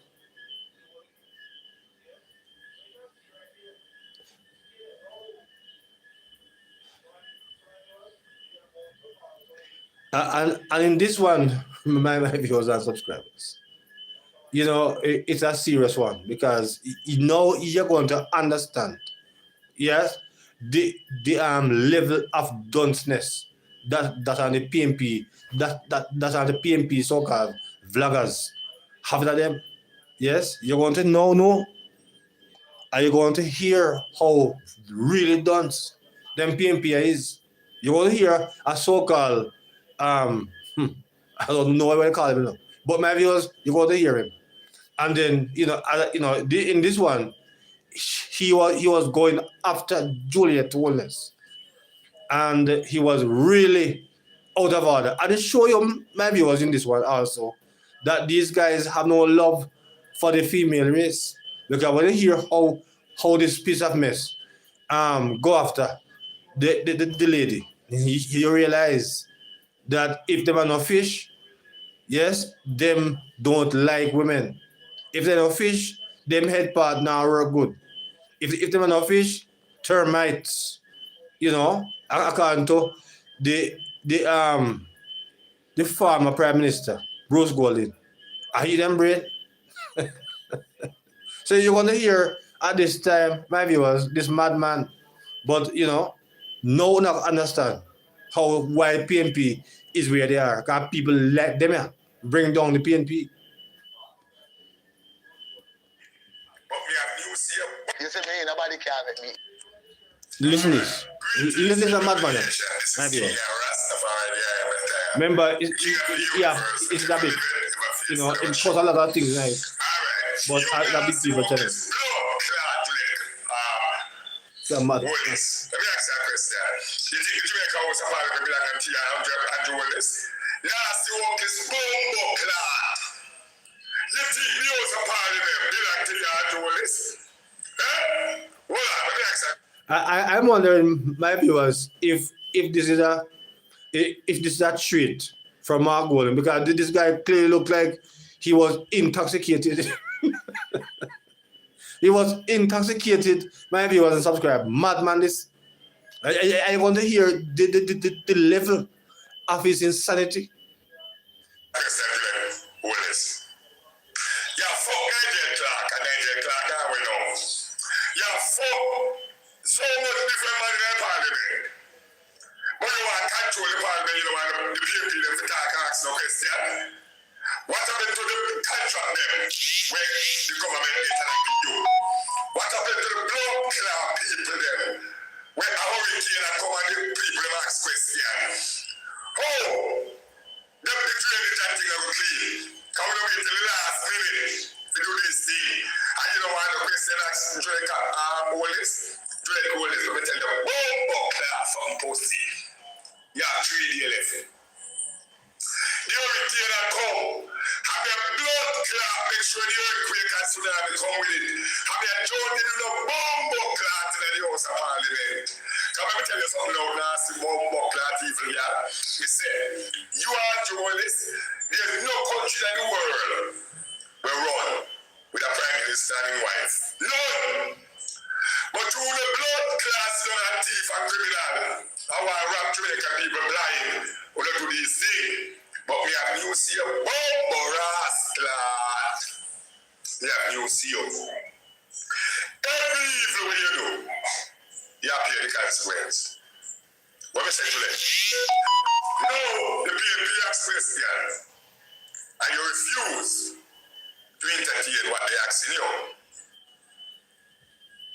And in this one, my viewers and subscribers, it's a serious one because you're going to understand. Yes, the level of dunceness that on the PMP that on the PMP so-called vloggers have that them. Yes, you're going to know, no, are you going to hear how really dunce them PMP is? You're going to hear a so-called I don't know what I call him now, but my viewers, you're going to hear him, and then in this one, he was going after Juliet Wallace, and he was really out of order. And it show you, my viewers, in this one also, that these guys have no love for the female race. Because when you hear how this piece of mess go after the lady, you realize that if them are no fish, yes, them don't like women. If they're no fish, them head part now work good. If them are no fish, termites, you know, according to the the um the former Prime Minister, Bruce Golding. I hear them brain. So you're gonna hear at this time, my viewers, this madman. But you know, no one understand how why PNP is where they are. Because people let them here bring down the PNP. You see me, nobody can make me. Listen this. Listen to the madman. My viewers. Remember, it's that big. You know, it causes a lot of things nice. But that big people tell it. So mad. Let me ask you a question. You think Jamaica was a part of the Black and Tia and Wallace? Nasty walk is bombo clot. You think me was a part of them, Black Tia and Wallace? Eh? Well, let me ask you. I'm wondering, my viewers, if this is a treat from Mark Golden, because this guy clearly looked like he was intoxicated. He was intoxicated. My viewers and subscribe. Madman, this. I want to hear the level of his insanity. Wallace. Yeah, fuck Nigel Clark and Nigel Clark, I will know. Yeah, fuck so much different man in the parliament. But you want to control the parliament, you don't want the PMP them to talk, ask no question. What happened to the contract them when the government interacted with you? What happened to the blood clot people them when a hurricane and come and the people them ask questions? Oh, them the drainage and thing are clean. Come on wait till the last minute to do this thing. And you don't want the question asked Drake Wallace. Drake Wallace, let me tell you, bombo clot from pussy. Yeah, 3 days left. The hurricane that come, have your blood clot, make sure the earthquake and tsunami come with it. Have your Jordan in the bombo clot in the House of Parliament. Come let me tell you something now, nasty bombo clot evil, yeah. Me say, you are journalists, there's no country in the world will run with a prime minister and his wife. None. But through the blood clots done and thief and criminal, I want to rob Jamaican people blind when they do these things. But we have museum, bombo rascal. We have museum. Every evil what you do, you have to pay the consequence. What we say to them? No, the PNP asks questions, and you refuse to entertain what they ask in you.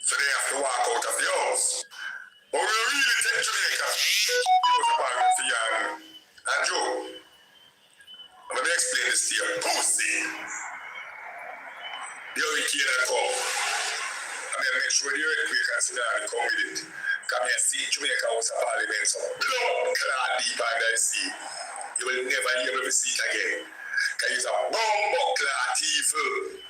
So they have to walk out of the house. But we really take Jamaica. You was a part of the and Joe. Let me explain this to you. Pussy. The hurricane that come. I mean, make sure the earthquake and tsunami come with it. Come here, see Jamaica House of Parliament. So blood clot deep under the sea. You will never be able to see it again. Because it's a bombo clot evil.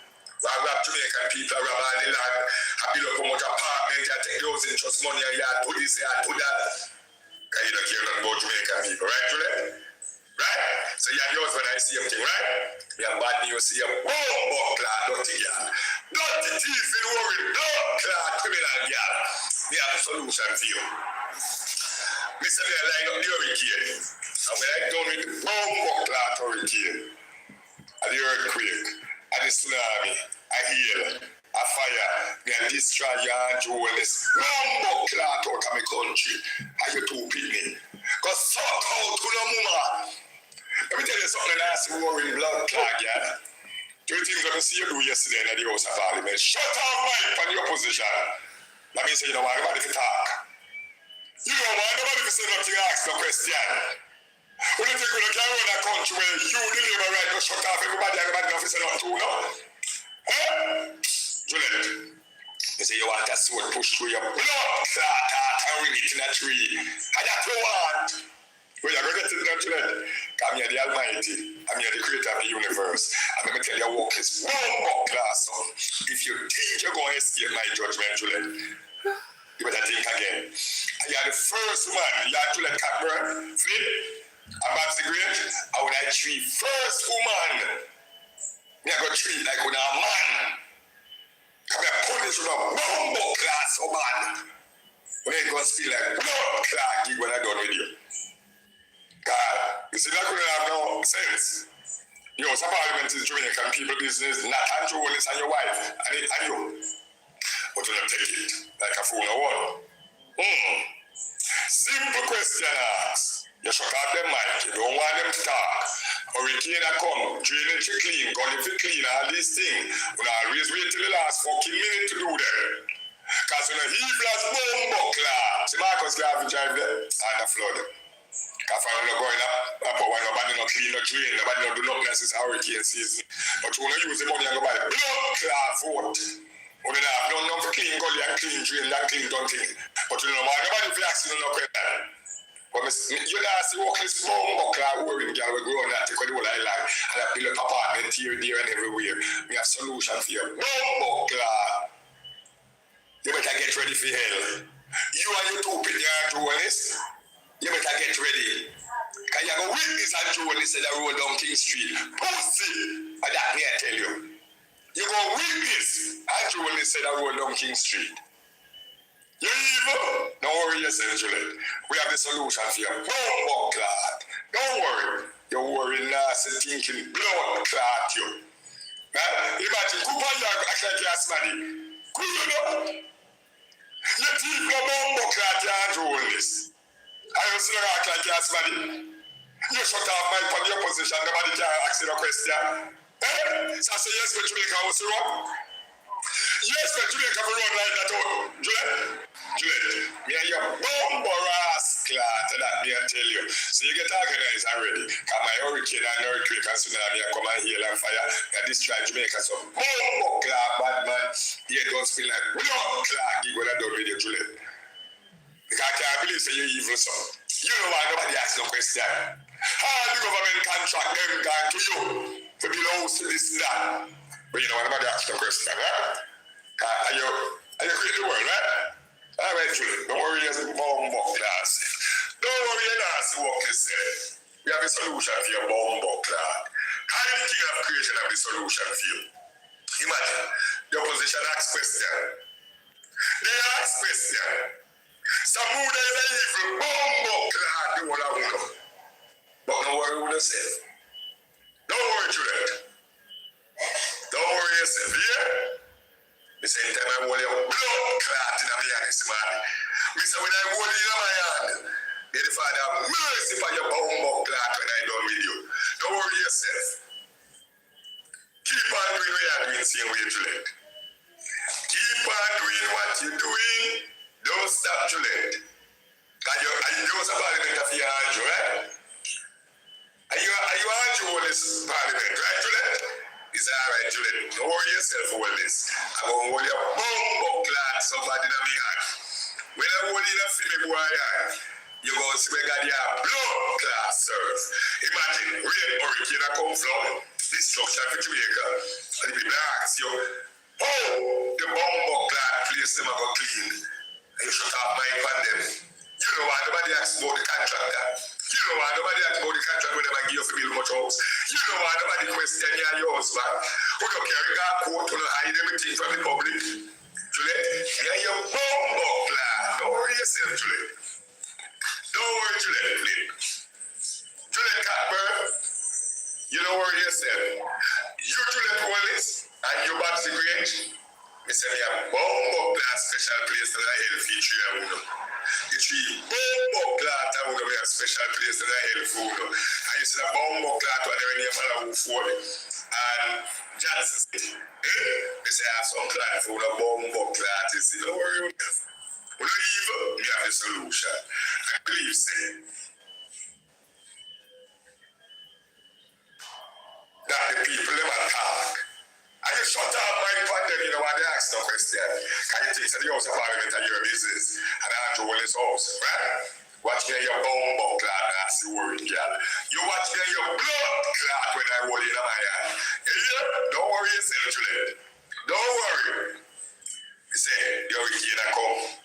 We rob Jamaican people, rob all the land, I build up a much apartment, I take those interest money, and you do this, you do that. Because you don't care nothing about Jamaican people, right, Juliet? Right? So you have yours when I see everything, right? You have bad news, see a bombo clot, dirty girl. Dirty thief in worry, blood clot, criminal girl. We have a solution for you. Mr. They line up the hurricane. And when I done with the bombo clot hurricane, and the earthquake, and the tsunami, a hail, a fire, and destroy your Andrew Wallace. Bombo clot out of my country, and you two people. Because suck out to the mama. Let me tell you something nasty, worrying blood clot, yeah? 2 things I see you do yesterday in the House of Parliament. Shut up, Mike, from the opposition. That means you don't want nobody to talk. You don't want nobody to say nothing, ask no question. When you think we can run a country where you, the labor right, shut off everybody, everybody don't say nothing to, no? Eh? Juliet, You say you want a sword push through your blood clot and ring it in a tree. And that's what you want. Well, you're going to get it naturally. I'm here the Almighty. I'm here the creator of the universe. I'm going to tell you walk is one class. So if you think you're going to escape my judgment, Juliet, you better think again. And you're the first man. You're Juliet Catburn, Flip, and Babs the Great. I would like treat first woman. You're going to treat like with a man. I'm going to punish with a bumbo class so bad. When it goes to feel like blood clot when I'm done with you. God, you see that couldn't have no sense. Yo, some parliament is Jamaican people business, not Andrew Willis and your wife, and you. But you don't take it like a fool or what? Simple question ask. You shut up them mic, you don't want them to talk. Hurricane come, drainage clean, gully clean, all these things. You always wait till the last fucking minute to do them. Because when he blast bomb cloud, see Marcus Garvey drive there and the flood. Because I'm not going up when nobody not clean, not drain, nobody not do nothing else, it's hurricane season. But you want to use the money and go buy blood clot vote. When you have none for clean gully and clean drain, that clean don't thing. But you know, nobody for accident no question. But you know, see walk this bomb clot wearing girl we grow on that take the whole island and I build up apartment here, there and everywhere. We have solution for you. Bomb clot. You better get ready for hell. You and your two pidgin journalists, you better get ready. Because you're going to witness a journalist that roll down King Street. Pussy! And that may I tell you. You're going to witness a journalist that roll down King Street. You're evil. Don't worry yourself, Juliet. We have the solution for you. Bomb clot. Don't worry. You're worrying nasty thinking blood clot you. Imagine, Cooper, you act like you're smarty. Could you know? You think no bomb clot you are doing this. I also act like you're smarty. You shut off my on your position, nobody can ask you no question. So I say yes, but Jamaica was wrong. Yes, but Jamaica will run like that out. Juliet, me and your bomb ass clot that me and tell you. So you get organized already. Because my hurricane and earthquake and tsunami come and hail and fire. And destroy Jamaica. So bomb clot, bad man. You don't feel like blood clot. You when I done with you, Juliet. Because I can't believe so you're evil, so. You know why nobody asks no question. How the government contract them gone to you to build a house to this and that? But you know why nobody asks no question, right? Are you creating the world, right? All right, Julie, don't worry, as bomb class. Don't worry, you're not to walk yourself. We have a solution for your bomb class. How do you think you have creation of the solution for you? Imagine, the opposition asks question. They ask question. Some who they is evil, bomb class, the whole of them. But don't worry with yourself. Don't worry, Juliet. Don't worry yourself, yeah? The same time I hold your blood clot in my hand this morning. Me say when I hold it in my hand, may the Father have mercy for your bomb clot when I done with you. Don't worry yourself. Keep on doing what you're doing, same way, Juliet. Keep on doing what you're doing. Don't stop, Juliet. And you was a parliament of your Andrew, right? Are you Andrew on this parliament, right, Juliet? It's all right, Juliet. Don't worry yourself for this. I'm going to hold your bomb clot somebody in my hand. When I hold you in a film, boy, you're going to see me got your blood clot serve. Imagine, rain, hurricane, come flood, destruction for Jamaica. And the people ask you, oh, the bomb clot place them are going clean. And you shut off my on them. You know why nobody asks about the contractor. You know why nobody asks about the contract when they give you for build much house. You know why nobody question your husband. Who don't carry that coat to hide everything from the public. Juliet, you're your bomb clot. Don't worry yourself, Juliet. Don't worry, Juliet, please. Juliet Catburn, you don't worry yourself. You, Juliet Wallace, and you, Babs the Great, I say me a bomb clot special place that I help feature. The tree bomb clot I would have a special place that I help food. And you see the bomb clot when they name man who for it. And Johnson City. They say I have some clot food, a bomb clot. You see, don't worry about it. We're not evil, we have the solution. I believe say that the people never talk. And you shut up my pandemic, you know, and they ask no question. Can you think to the House of Parliament and your business and Andrew in his house, right? Watch me your bumbo clot, that's the word, girl. You watch me your blood clot when I hold you in my hand. You hear? Don't worry yourself, Juliet. Don't worry. He said, the hurricane come,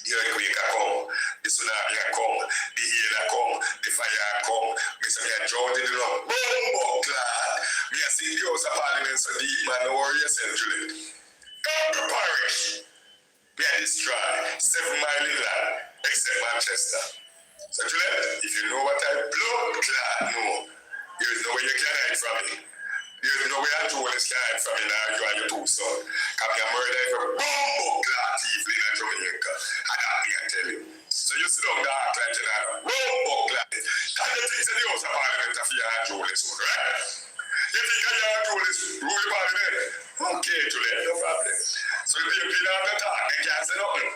the earthquake come, the tsunami come, the hail come, the fire come. Me say me a drown in the love. Bumbo clot. Me a see the House of Parliament so deep, man. Don't worry yourself, Juliet. Every parish. We are destroyed 7 miles inland, except Manchester. So, Juliet, if you know what I blood clot know, there is no way you can hide from me. There is no way Andrew is can hide from me now, you and your two sons. Come here, murder every bumbo clot evil in Jamaica. And that me I tell you. So you sit down there like you know, bumbo clot. Can you think the House of Parliament of your Andrew is right? You think I Andrew is rule the Parliament? Okay, Juliet, no problem. So if you been on the talk, I can't say nothing.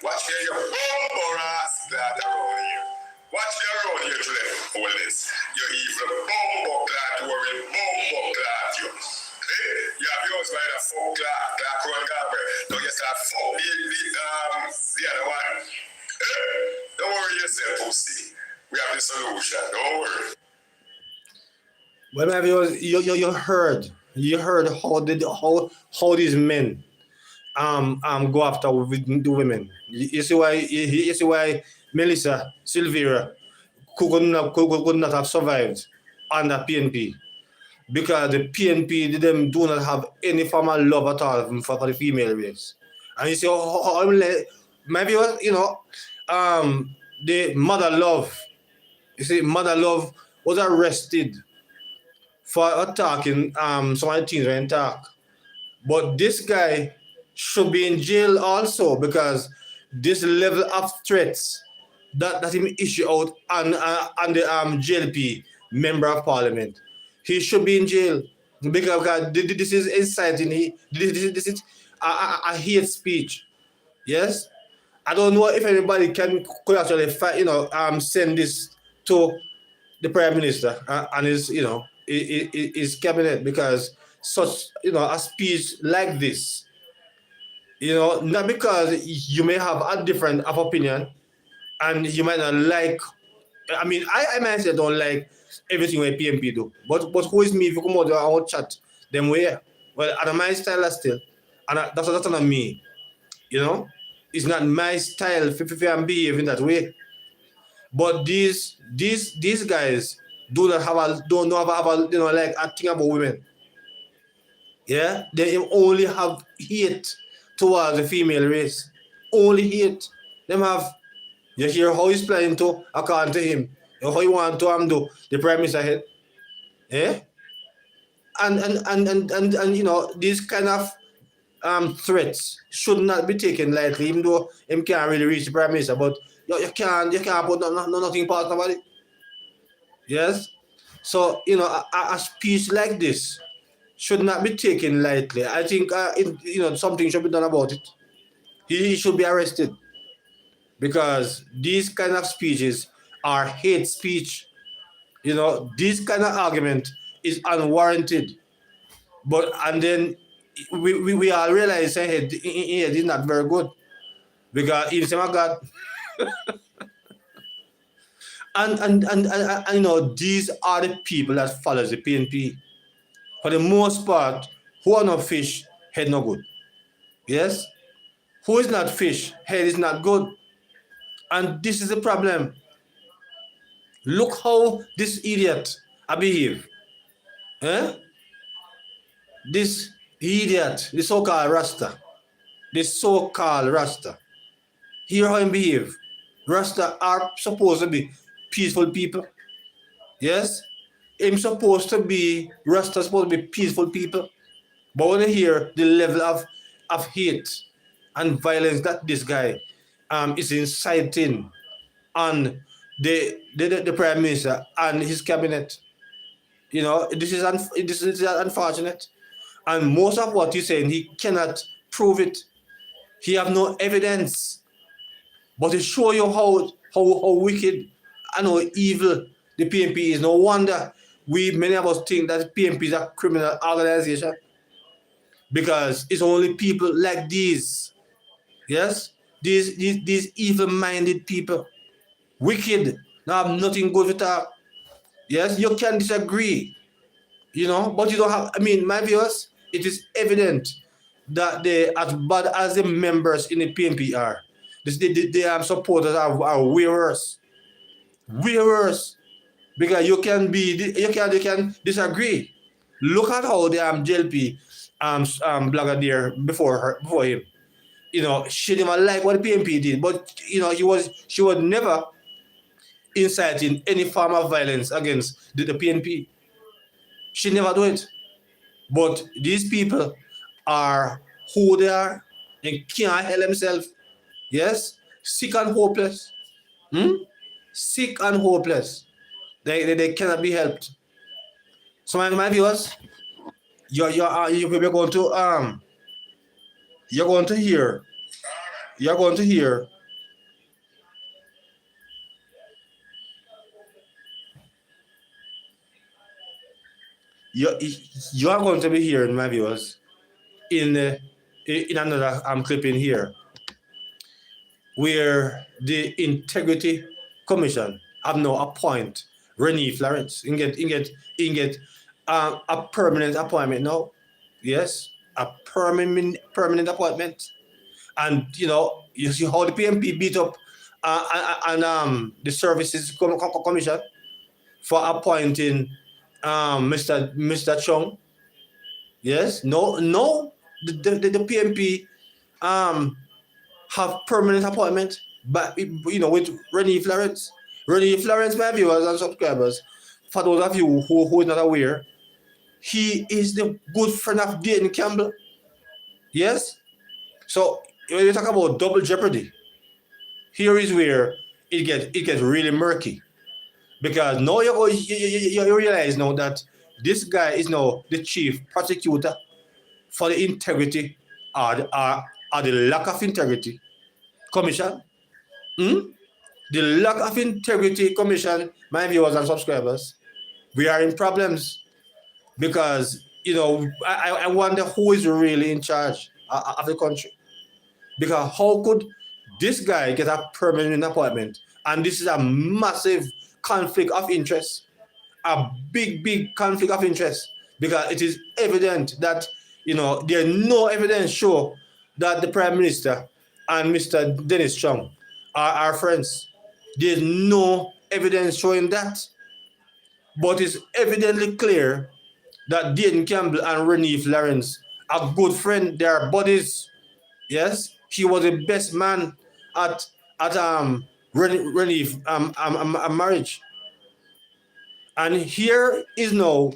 Watch me your bumbo ass glad around here. Watch me around here, Juliet. Hold this. You're evil bumbo glad worry, bumbo glad you. You have yours by the fuck glad run garbage. Now you start fuck the other one. Don't worry yourself, pussy. We have the solution. Don't worry. Well, my viewers, you heard how these men go after the women. You see why Melissa Silvera could not have survived under PNP, because the PNP them do not have any formal love at all for the female race. And you see how my viewers, you know, the mother love. You see, mother love was arrested for attacking some of the things when talk. But this guy should be in jail also, because this level of threats that him issue out on the JLP member of parliament, he should be in jail, because this is inciting. This is a hate speech. Yes, I don't know if anybody could actually send this to the prime minister and his cabinet, because such a speech like this, not because you may have a different of opinion and you might not like. I mean, I might say don't like everything what PMP do, but who is me if you come out there and want chat them way? Well, and my style is still, and that's not me. It's not my style if I'm behaving that way. But these guys don't have a like a thing about women. Yeah, they only have hate towards the female race. Only hate. Them have. You hear how he's planning to, according to him, how he want to do the prime minister head. Yeah? And these kind of threats should not be taken lightly, even though him can't really reach the prime minister. But you can't put nothing past about it. Yes? So, a speech like this should not be taken lightly. I think something should be done about it. He should be arrested, because these kind of speeches are hate speech. This kind of argument is unwarranted. And then we all realize that it is not very good, because in some God. and these are the people that follows the PNP. For the most part, who are not fish, head not good. Yes? Who is not fish, head is not good. And this is the problem. Look how this idiot behave. This idiot, the so-called Rasta. Hear how he behave. Rasta are supposed to be peaceful people. Yes? Rasta supposed to be peaceful people. But when you hear the level of hate and violence that this guy is inciting on the prime minister and his cabinet, this is unfortunate. And most of what he's saying, he cannot prove it. He have no evidence. But to show you how wicked and how evil the PNP is. No wonder many of us think that PNP is a criminal organization. because it's only people like these, yes, these evil-minded people, wicked, now have nothing good to talk. Yes, you can disagree, but you don't have. I mean, my viewers, it is evident that they, as bad as the members in the PNP are, the supporters are way worse, way worse. Because you can disagree. Look at how the JLP blogger there before him. She didn't like what the PNP did, but she was never inciting any form of violence against the PNP. She never do it. But these people are who they are and can't help themselves. Yes, sick and hopeless. Hmm? Sick and hopeless. They cannot be helped. So my viewers, you're going to hear you're going to hear you're going to be hearing, my viewers, in another clip in here, where the Integrity Commission have now appoint Renee Florence in get a permanent appointment now. Yes, a permanent appointment. And you see how the PMP beat up and the Services Commission for appointing Mr. Chung. Yes, no, the PMP have permanent appointment, but with Renee Florence. Renee Florence, my viewers and subscribers, for those of you who are not aware, he is the good friend of Dayton Campbell. Yes, so when you talk about double jeopardy, here is where it gets really murky, because now you realize now that this guy is now the chief prosecutor for the integrity or the lack of integrity commission. The lack of integrity commission, my viewers and subscribers, we are in problems, because I wonder who is really in charge of the country. Because how could this guy get a permanent appointment? And this is a massive conflict of interest, a big conflict of interest, because it is evident that there's no evidence show that the Prime Minister and Mr. Dennis Chung are friends. There's no evidence showing that. But it's evidently clear that Dayton Campbell and Renee Florence are good friends. They are buddies. Yes, he was the best man at Renee marriage. And here is now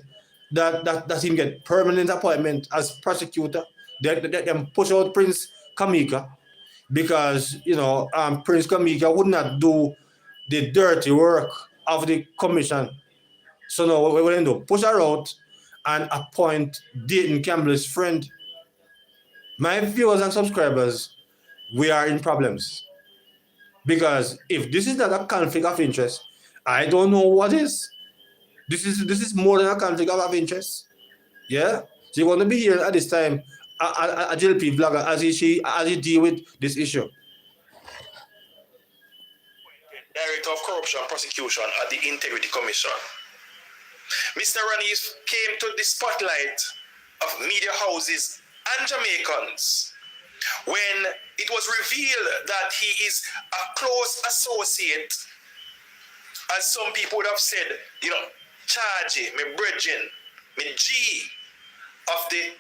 that him get permanent appointment as prosecutor. They push out Prince Kamika, because Prince Kamika would not do the dirty work of the commission. So now what we're going to do, push her out and appoint Dayton Campbell's friend. My viewers and subscribers, we are in problems, because if this is not a conflict of interest, I don't know what is. This is more than a conflict of interest. Yeah, so you're going to be here at this time a JLP vlogger as he deal with this issue. Director of Corruption Prosecution at the Integrity Commission. Mr. Ranif came to the spotlight of media houses and Jamaicans when it was revealed that he is a close associate, as some people would have said, Chargy, me brethren, me G of the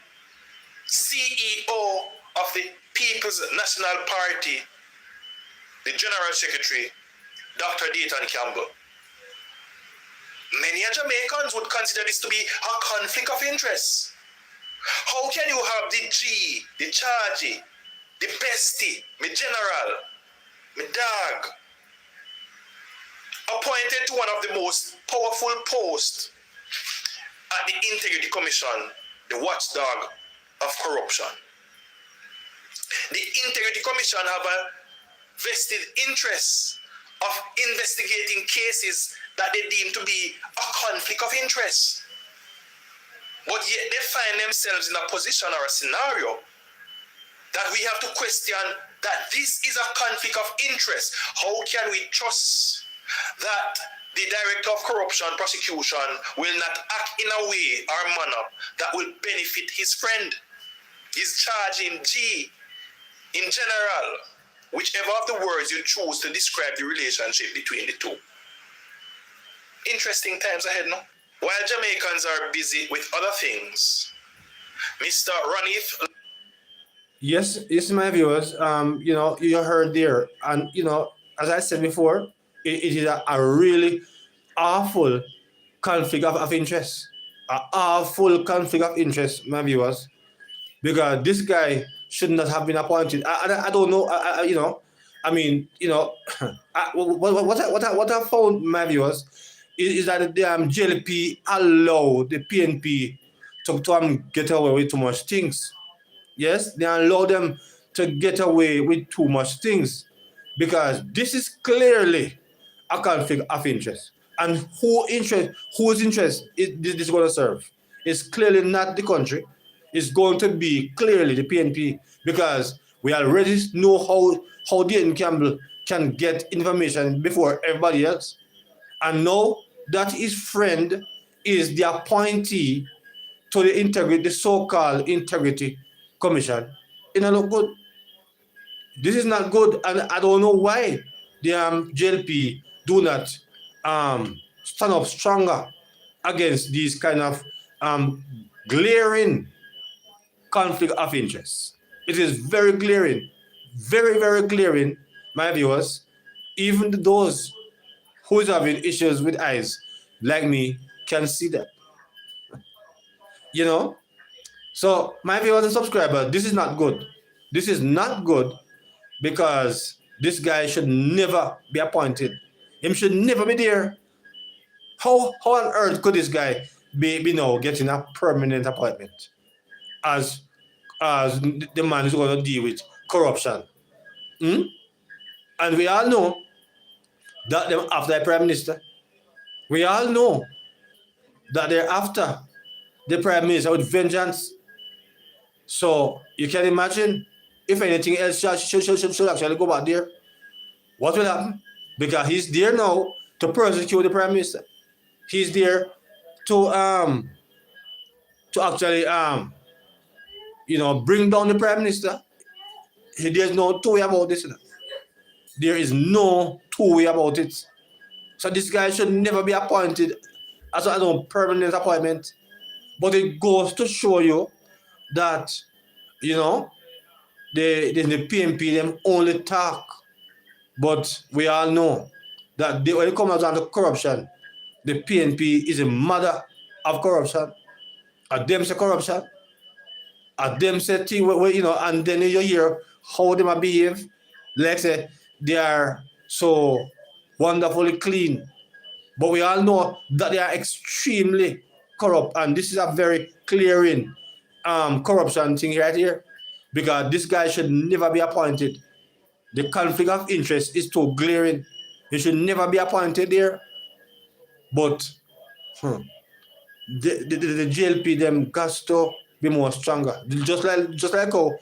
CEO of the People's National Party, the General Secretary, Dr. Dayton Campbell. Many Jamaicans would consider this to be a conflict of interest. How can you have the G, the Chargy, the bestie, me general, me dog, appointed to one of the most powerful posts at the Integrity Commission, the watchdog of corruption? The Integrity Commission have a vested interest of investigating cases that they deem to be a conflict of interest. but yet they find themselves in a position or a scenario that we have to question that this is a conflict of interest. How can we trust that the director of corruption prosecution will not act in a way or manner that will benefit his friend? He's charging G in general, whichever of the words you choose to describe the relationship between the two. Interesting times ahead now. While Jamaicans are busy with other things, Mr. Ranif. Yes, my viewers. You heard there, and as I said before, it is a really awful conflict of interest. A awful conflict of interest, my viewers, because this guy should not have been appointed. I don't know. What I found, my viewers, is that the JLP allow the PNP to get away with too much things. Yes, they allow them to get away with too much things because this is clearly a conflict of interest. And whose interest is this going to serve? It's clearly not the country. It's going to be clearly the PNP because we already know how Dayton Campbell can get information before everybody else. And now that his friend is the appointee to the so-called integrity commission, it don't look good. This is not good, and I don't know why the JLP do not stand up stronger against these kind of glaring conflict of interest. It is very glaring, very, very glaring, my viewers. Even those who is having issues with eyes like me can see that. So my viewers and subscribers, this is not good. This is not good because this guy should never be appointed. Him should never be there. How on earth could this guy be now getting a permanent appointment as the man who's going to deal with corruption? And we all know that they're after the prime minister. We all know that they're after the prime minister with vengeance. So you can imagine if anything else should actually go back there, what will happen? Because he's there now to persecute the prime minister. He's there to actually bring down the prime minister. There's no two way about this. There is no two way about it. So this guy should never be appointed as a permanent appointment. But it goes to show you that, the PNP, them only talk. But we all know that when it comes down to corruption, the PNP is a mother of corruption. And them say corruption. And them say thing, and then you hear how they behave. Like say, they are so wonderfully clean. But we all know that they are extremely corrupt. And this is a very clearing corruption thing right here. Because this guy should never be appointed. The conflict of interest is too glaring. He should never be appointed there. But the JLP them got to be more stronger. Just like how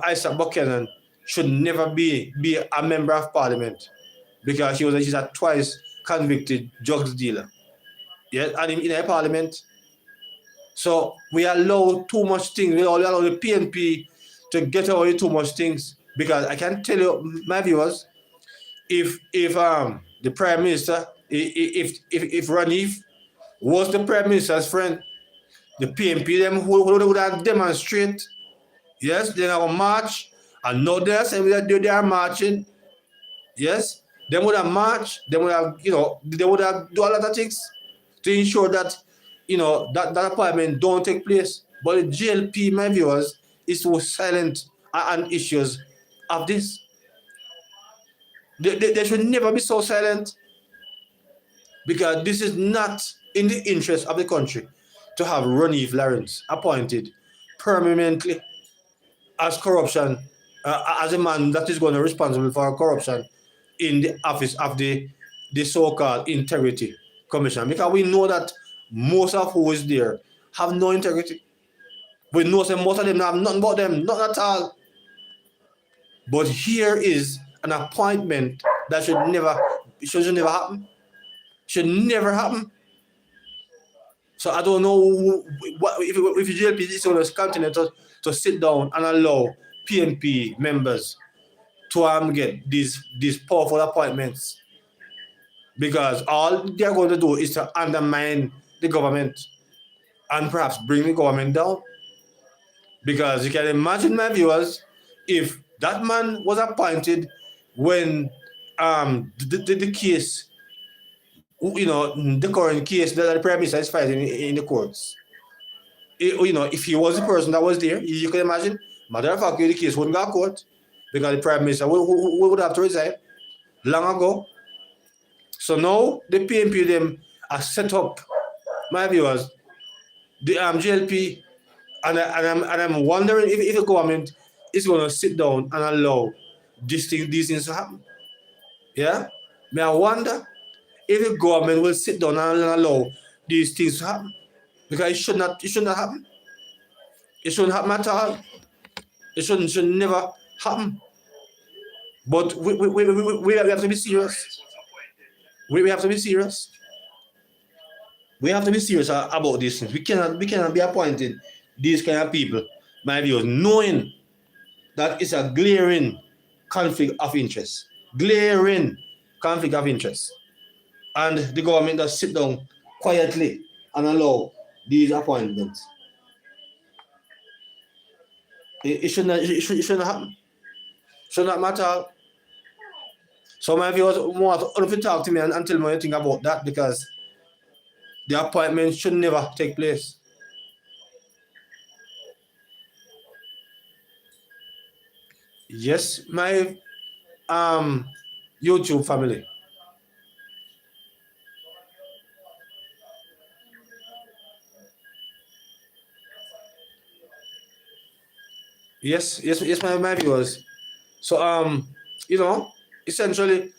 Isaac Buchanan should never be a member of parliament because she's a twice convicted drugs dealer. Yeah, and in a parliament. So we allow too much things. We allow the PNP to get away with too much things. Because I can tell you, my viewers, if the prime minister, if Ranif was the prime minister's friend, the PNP them would have demonstrate. Yes, they have a march, and no they say they are marching. Yes, they would have marched. They would have they would have do a lot of things to ensure that that appointment don't take place. But the JLP, my viewers, is so silent on issues of this. They should never be so silent because this is not in the interest of the country to have Ranif Lawrence appointed permanently as corruption, as a man that is going to be responsible for corruption in the office of the so-called integrity commission. Because we know that most of who is there have no integrity. We know that most of them have nothing about them, not at all. But here is an appointment that should never happen. Should never happen. So I don't know what if GLP is going to continue to sit down and allow PNP members to get these powerful appointments, because all they're going to do is to undermine the government and perhaps bring the government down. Because you can imagine, my viewers, if that man was appointed when the case, the current case that the Prime Minister is fighting in the courts, if he was the person that was there, you can imagine, matter of fact, the case wouldn't go to court because the Prime Minister would have to resign long ago. So now the PNP them are set up, my viewers, the GLP, and I'm wondering if the government is going to sit down and allow these things to happen. Yeah, may I wonder if the government will sit down and allow these things to happen, because it should not happen. It shouldn't happen at all. It should never happen. But we have to be serious. We have to be serious. We have to be serious about these things. We cannot be appointed these kind of people, my viewers, knowing that it's a glaring conflict of interest. Glaring conflict of interest. And the government does sit down quietly and allow these appointments. It shouldn't happen. Should not matter. So my viewers want to talk to me and tell me what you think about that, because the appointment should never take place. Yes, my YouTube family. Yes, my viewers. So essentially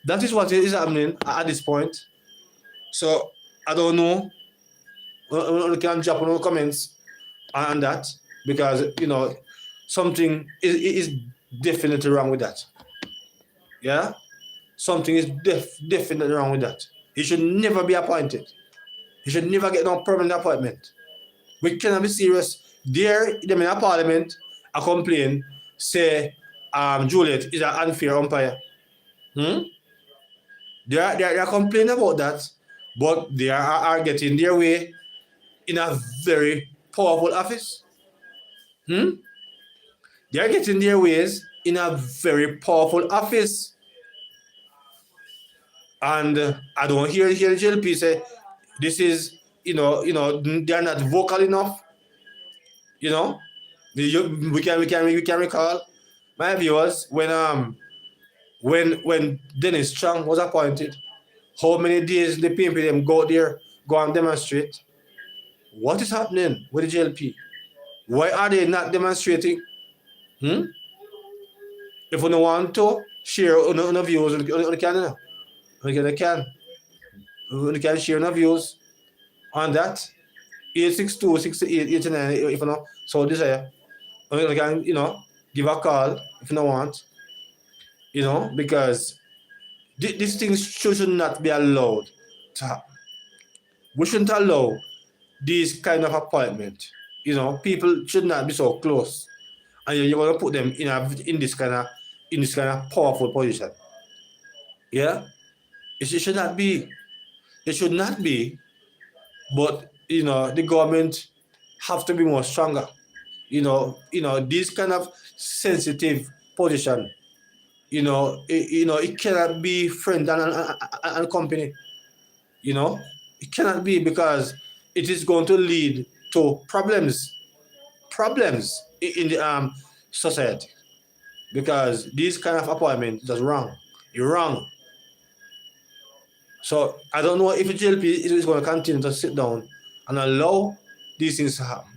that is what is happening at this point. So I don't know. We can drop no comments on that, because something is definitely wrong with that. Yeah, something is definitely wrong with that. He should never be appointed. He should never get no permanent appointment. We cannot be serious. There, them in a parliament, I complain, say Juliet is an unfair umpire. They are complaining about that, but they are getting their way in a very powerful office. They are getting their ways in a very powerful office. And I don't hear the GLP say this is, they are not vocal enough. We can recall, my viewers, when Dennis Strong was appointed, how many days the PNP them go and demonstrate? What is happening with the GLP? Why are they not demonstrating? If you don't want to share on views, you can. You can share on views on that. 862 68 89, if you know so desire. You can, give a call if you don't want. Because these things should not be allowed to happen. We shouldn't allow these kind of appointment. People should not be so close, and you're going to put them in this kind of powerful position. Yeah, it should not be. It should not be. But the government have to be more stronger. This kind of sensitive position. It cannot be friend and company. It cannot be, because it is going to lead to problems in the society, because this kind of appointment is wrong. You're wrong. So I don't know if the GLP is going to continue to sit down and allow these things to happen,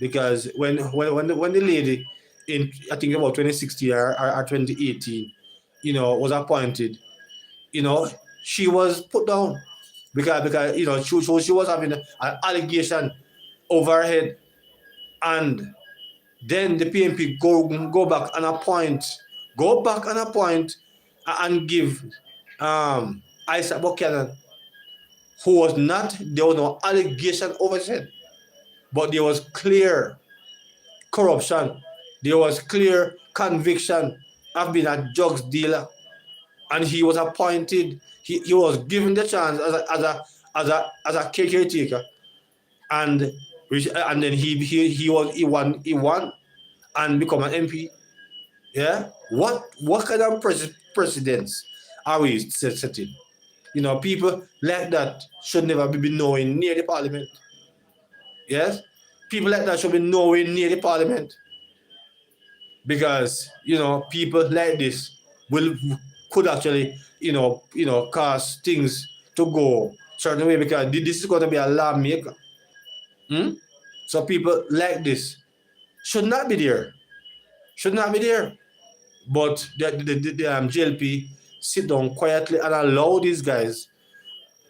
because when the lady in, I think about 2016 or 2018, was appointed, she was put down because she was having an allegation overhead, and then the PMP go back and appoint and give Isaac Buchanan, who was not, there was no allegation over his head, but there was clear corruption, there was clear conviction of being a drugs dealer, and he was appointed. He was given the chance as a caretaker, and then he won and become an MP. Yeah, what kind of precedents are we setting? You know, people like that should never be nowhere near the parliament. Yes, people like that should be nowhere near the parliament, because you know people like this could actually cause things to go certain way, because this is going to be a lawmaker. So people like this should not be there. Should not be there. But the JLP sit down quietly and allow these guys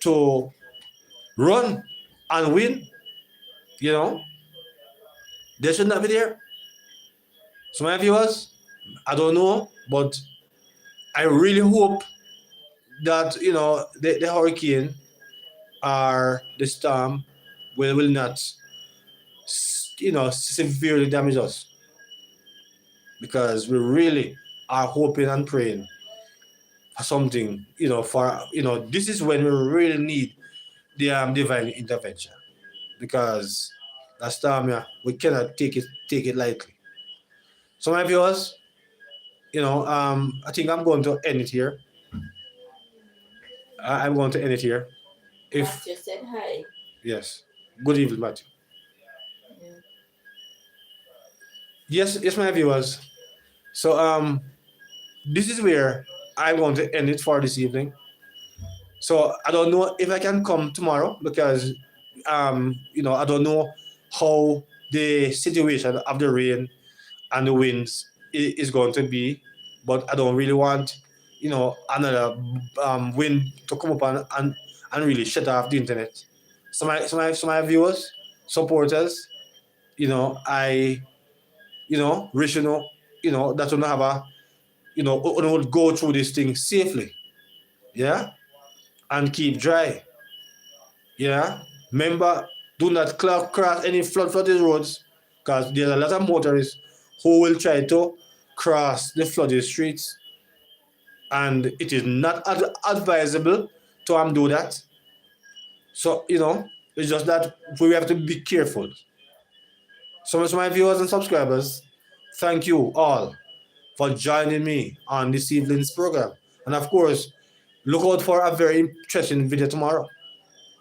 to run and win. You know, they should not be there. So my viewers, I don't know, but I really hope that the hurricane or the storm will not severely damage us, because we really are hoping and praying for something, this is when we really need the divine intervention, because last time, we cannot take it lightly. So my viewers, I think I'm going to end it here. I'm going to end it here. Matthew said hi. Yes. Good evening, Matthew. Yeah. Yes, my viewers. So this is where I'm going to end it for this evening. So I don't know if I can come tomorrow, because I don't know how the situation of the rain and the winds is going to be, but I don't really want another wind to come up and really shut off the internet. So my viewers, supporters, I wish that we have a we would go through this thing safely, yeah, and keep dry, yeah. Remember, do not cross any flooded roads, because there's a lot of motorists who will try to cross the flooded streets, and it is not advisable to do that. So it's just that we have to be careful. So much, my viewers and subscribers, thank you all for joining me on this evening's program, and of course, look out for a very interesting video tomorrow.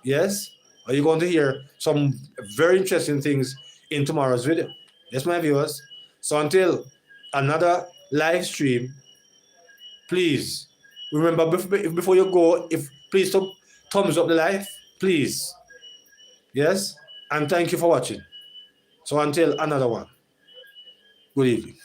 Yes, are you going to hear some very interesting things in tomorrow's video? Yes, my viewers. So until another live stream, please remember, before you go, please thumbs up the live, please. Yes, and thank you for watching. So until another one, good evening.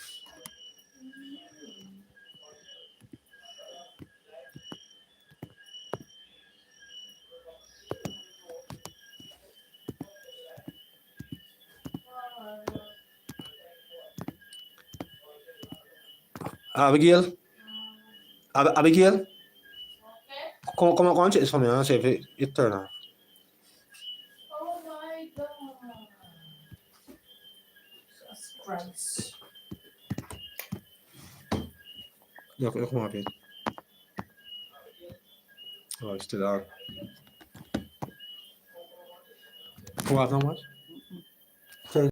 Abigail, Abigail, come on, check this for me and see if it turn off. Oh my God. Jesus Christ. Look, come on, Pete. Oh, it's still on. Come on, how much?